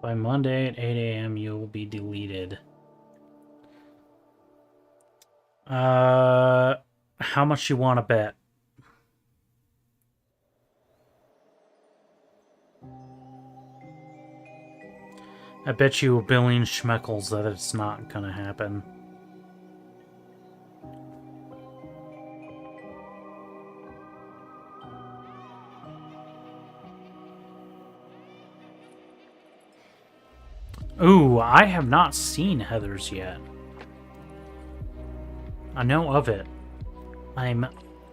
By Monday at 8 a.m. you will be deleted. How much you want to bet? I bet you $1 billion schmeckles that it's not gonna happen. Ooh, I have not seen Heather's yet. I know of it. I'm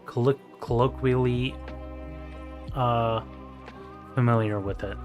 colloquially familiar with it.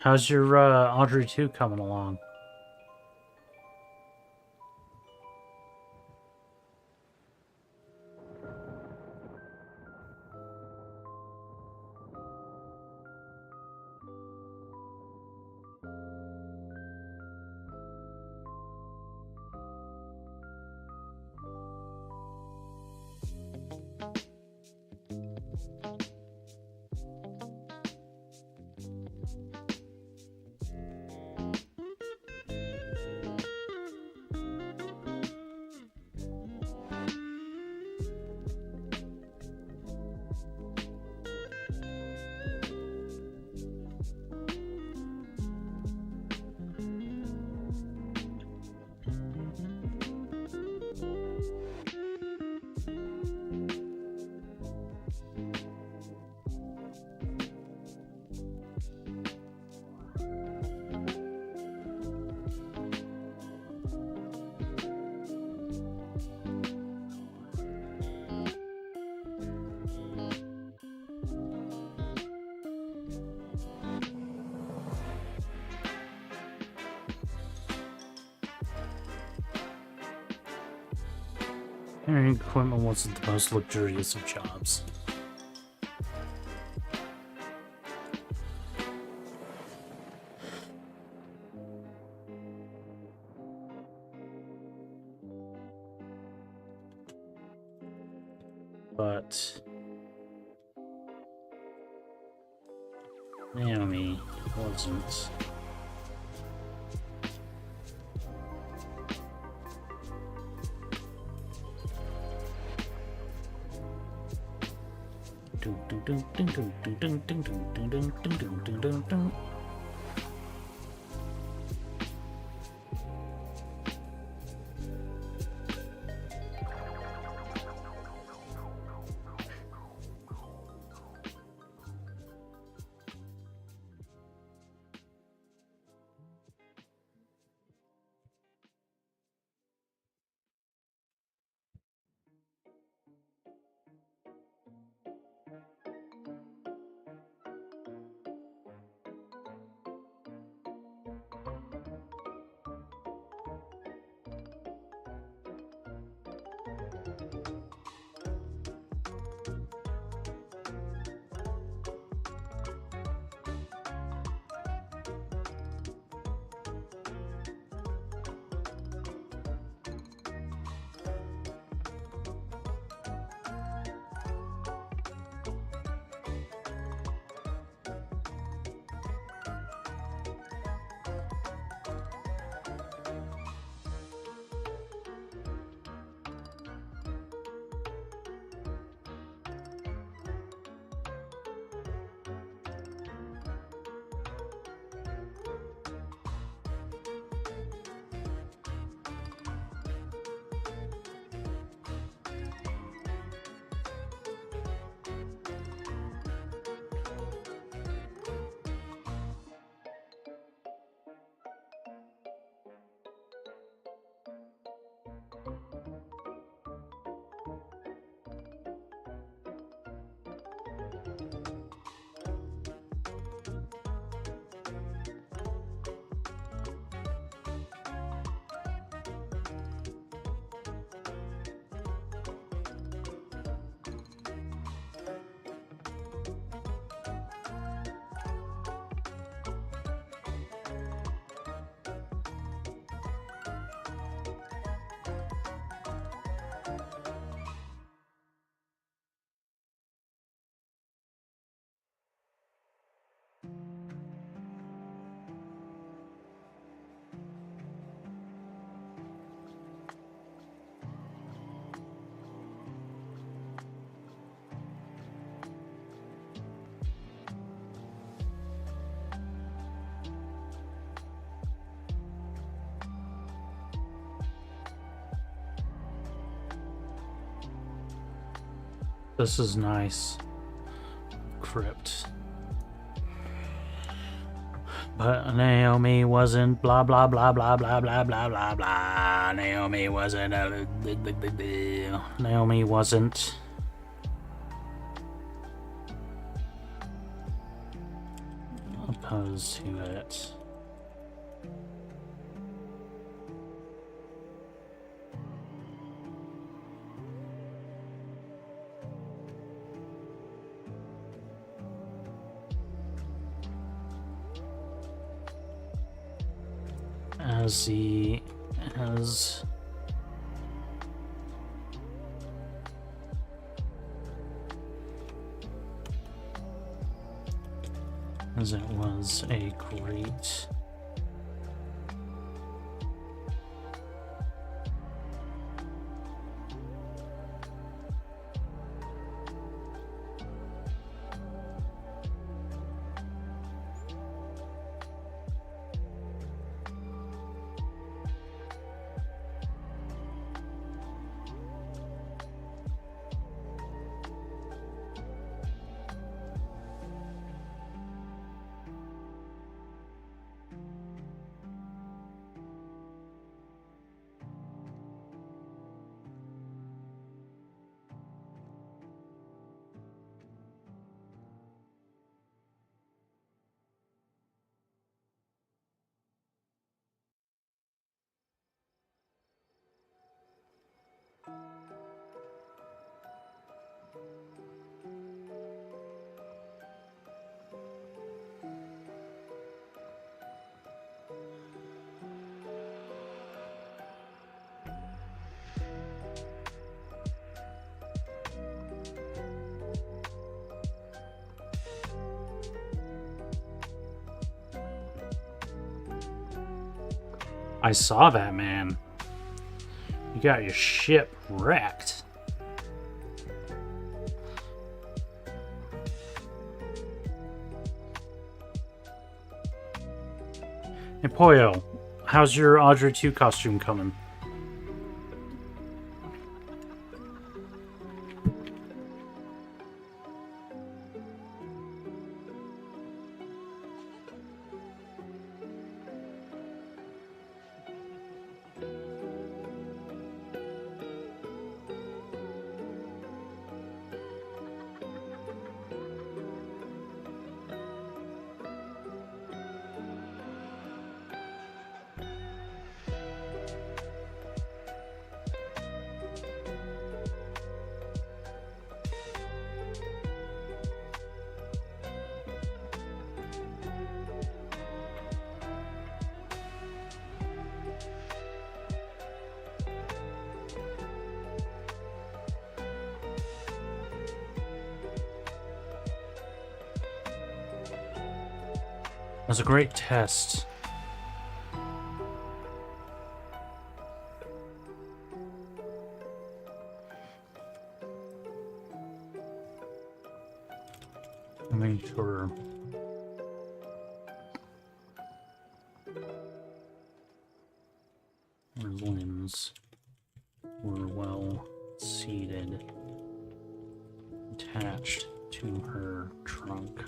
How's your Audrey 2 coming along? Engineering equipment wasn't the most luxurious of jobs. But Naomi wasn't. This is nice. Crypt. But Naomi wasn't blah blah blah blah blah blah blah blah blah. Naomi wasn't Naomi wasn't opposed to it. As it was a great I saw that, man. You got your ship wrecked. Hey, Poyo, how's your Audrey 2 costume coming? It was a great test. Make sure her limbs were well seated, attached to her trunk.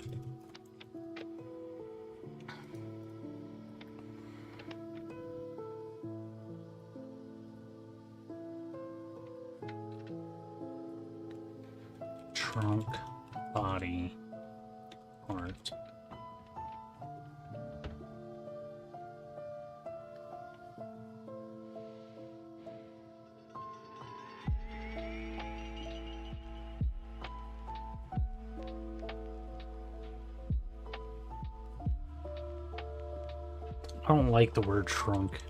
Trunk, body, part. I don't like the word trunk.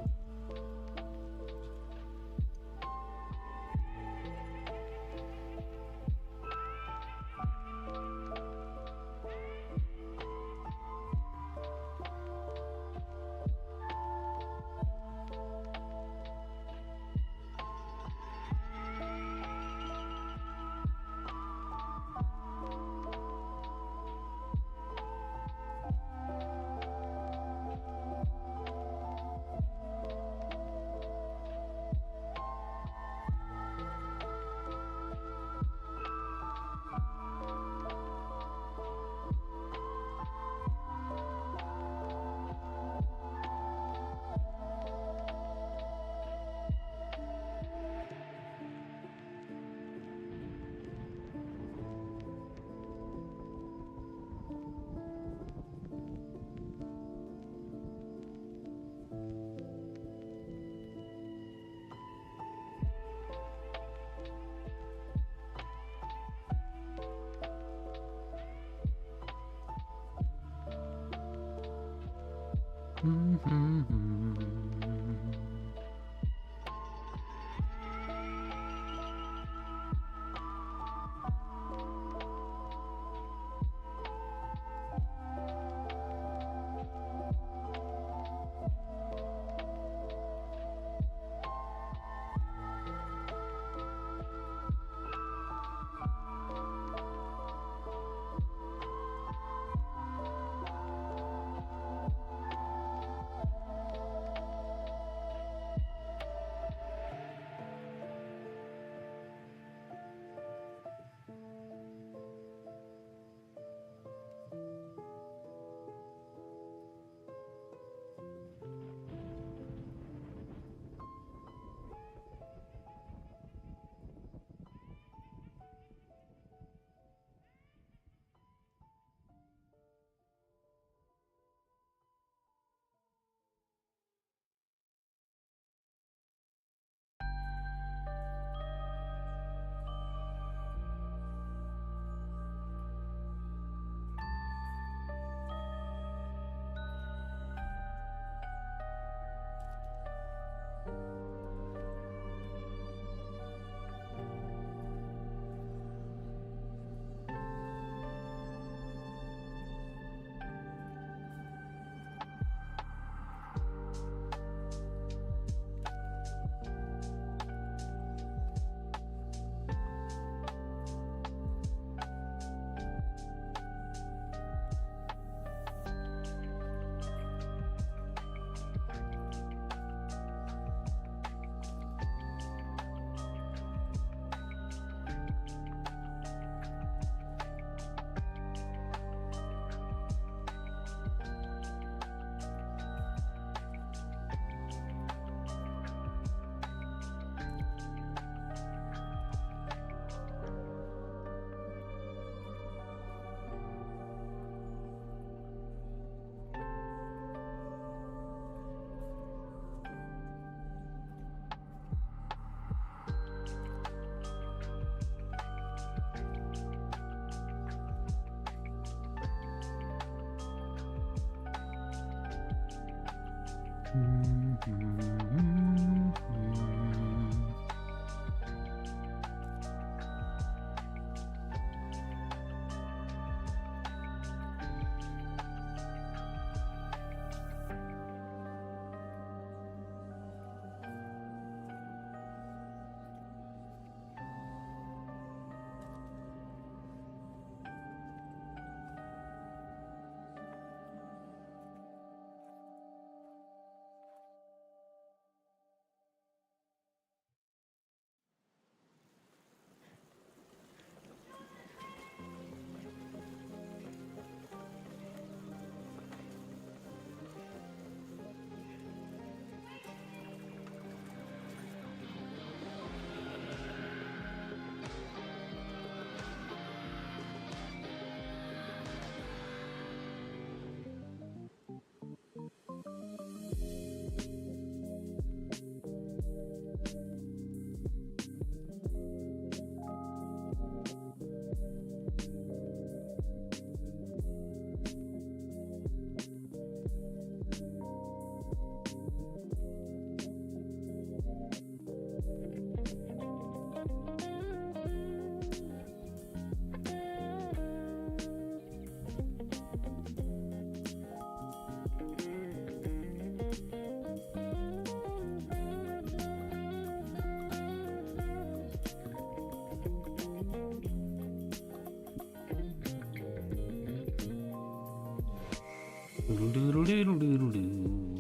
Doodle-doodle-doodle-doo.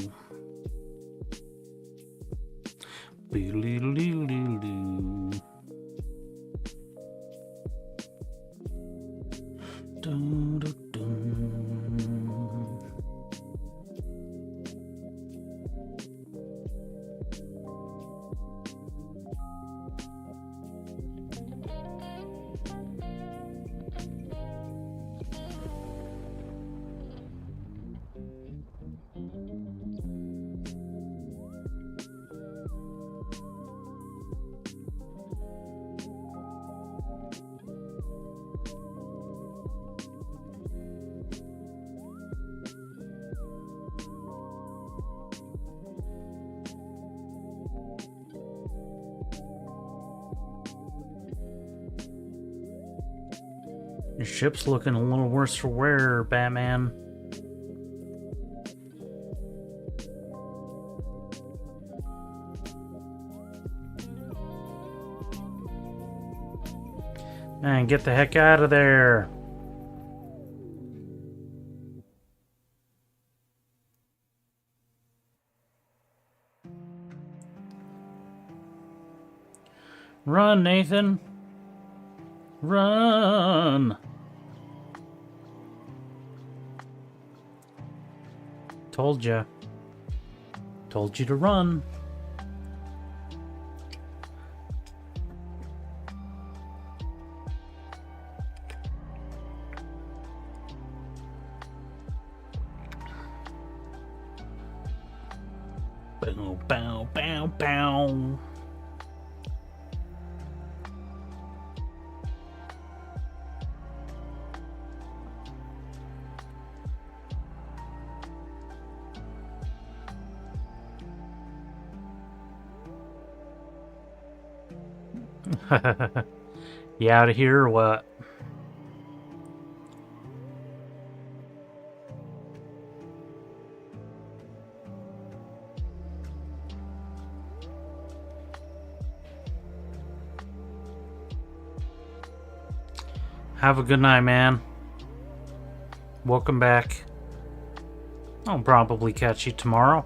Doodle-doodle-doodle-doo. Dun-dun-dun. Your ship's looking a little worse for wear, Batman. Man, get the heck out of there. Run, Nathan. Run. Told ya. Told you to run. Bow, bow, bow, bow. You out of here or what? Have a good night, man. Welcome back. I'll probably catch you tomorrow.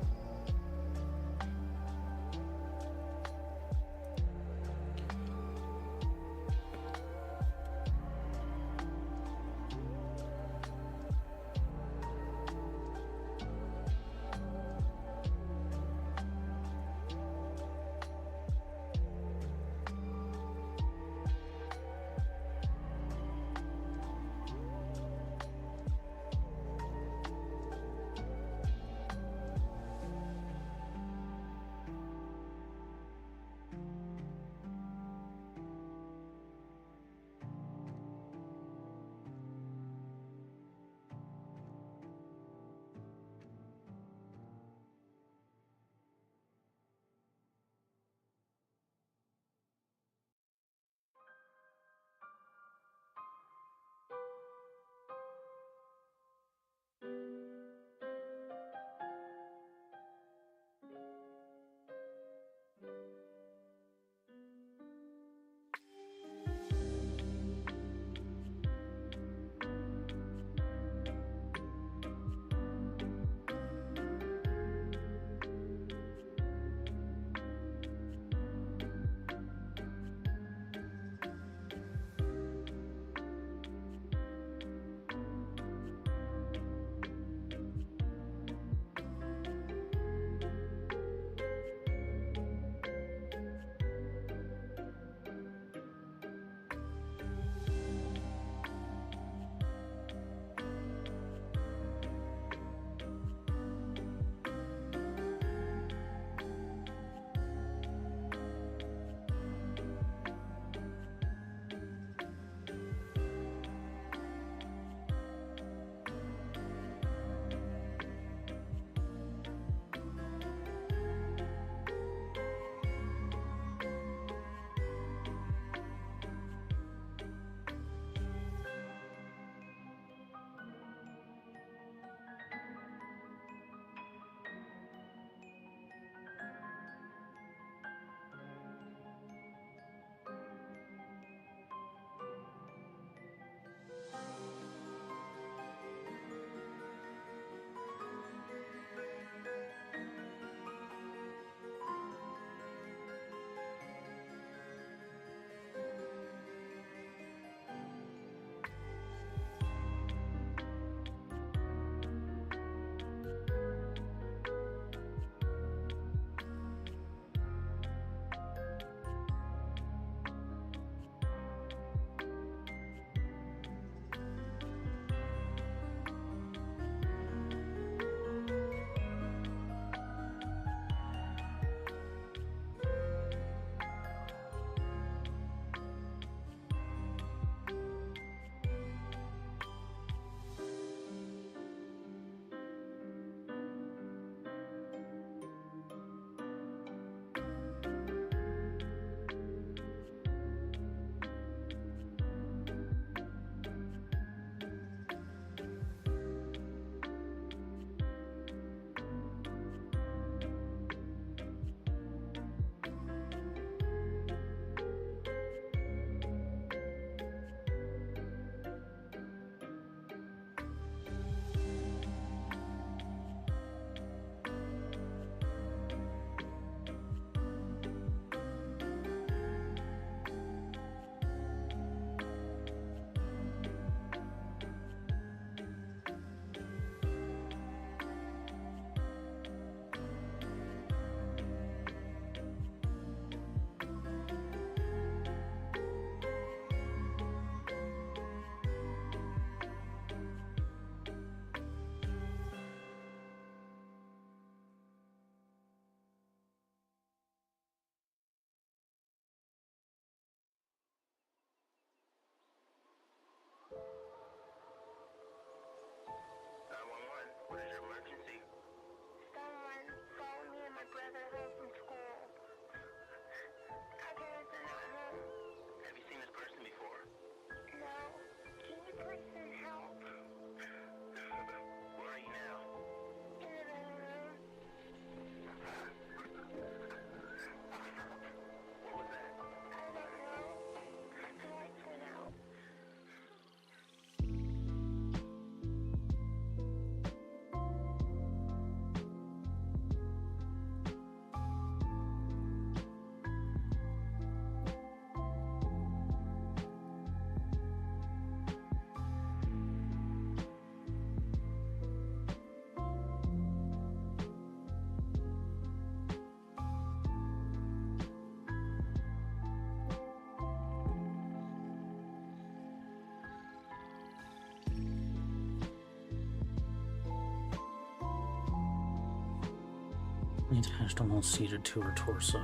Attached almost seated to her torso.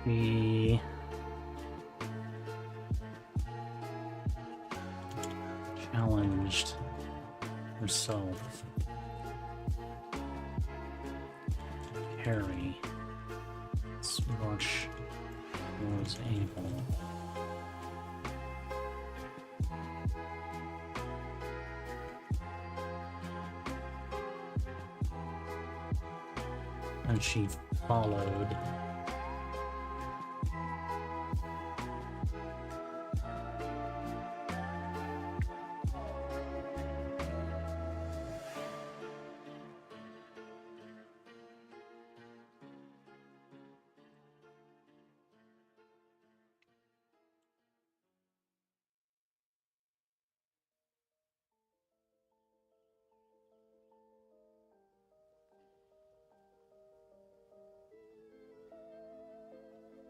She challenged herself to carry as much as was able. And she followed.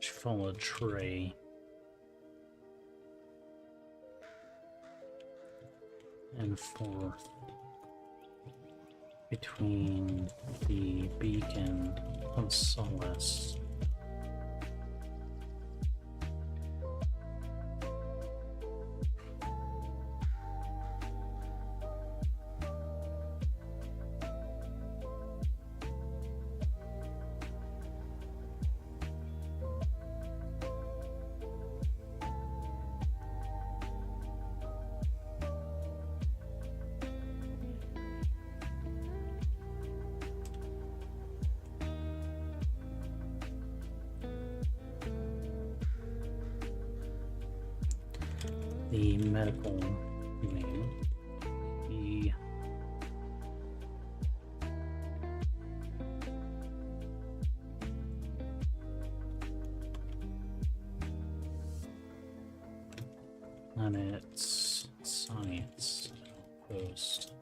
She followed Trey. And forth between the beacon of solace the medical name. The and it's science post.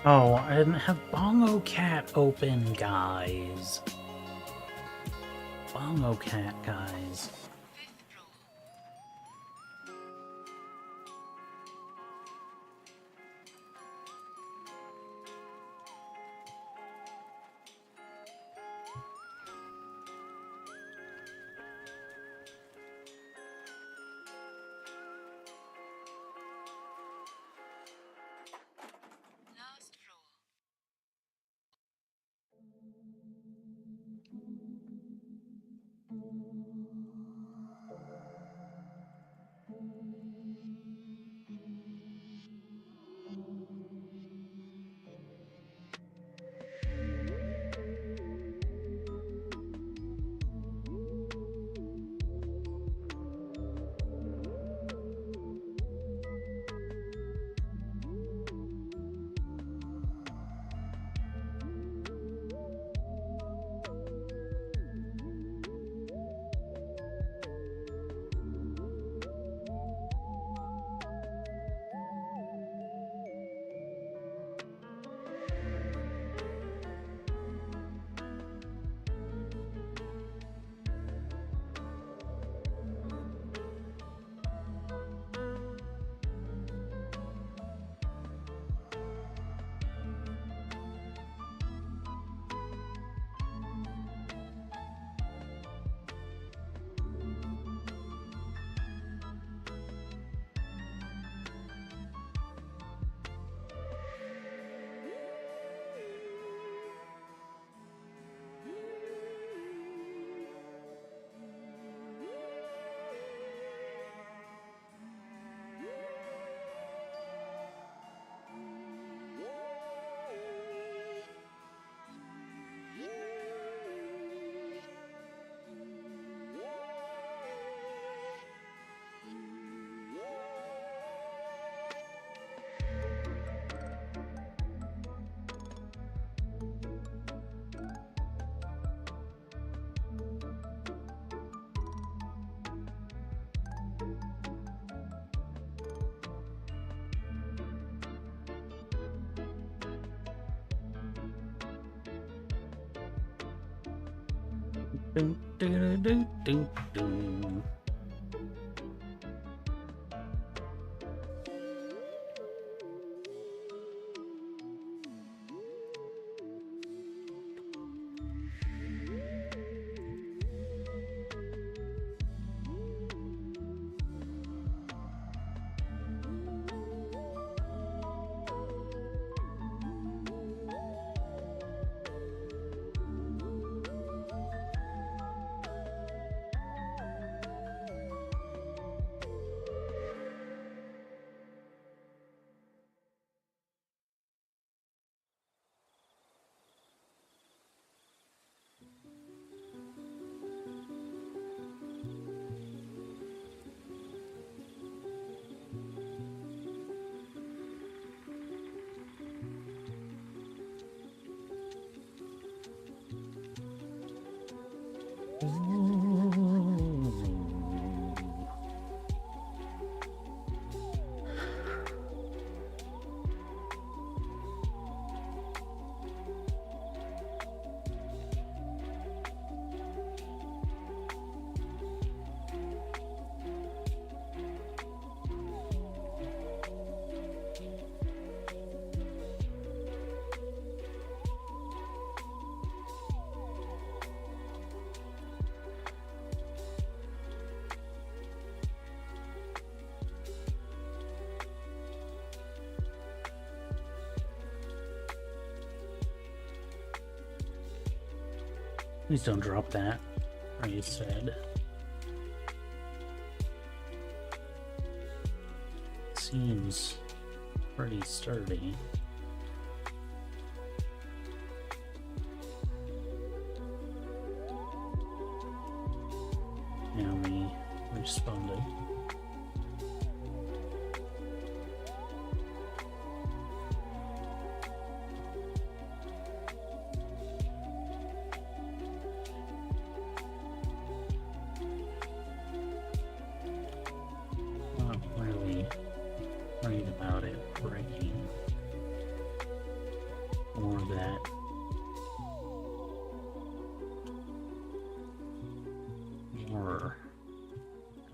Oh, I didn't have Bongo Cat open, guys. Bongo Cat, guys. Dun, dun, dun, dun, dun. Please don't drop that. Ray said. Seems pretty sturdy. Now we responded. Not really worried about it breaking.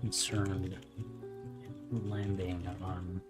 concerned landing on.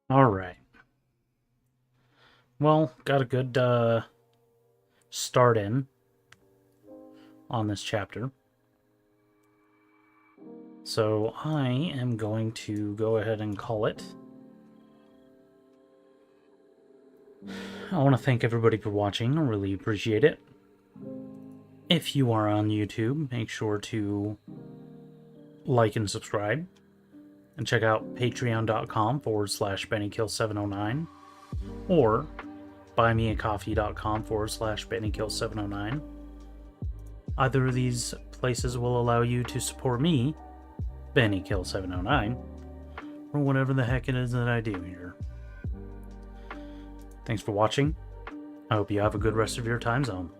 All right. Well, got a good start in on this chapter. So I am going to go ahead and call it. I want to thank everybody for watching. I really appreciate it. If you are on YouTube, make sure to like and subscribe. And check out patreon.com/BennyKill709 or buymeacoffee.com/BennyKill709. Either of these places will allow you to support me, BennyKill709, or whatever the heck it is that I do here. Thanks for watching. I hope you have a good rest of your time zone.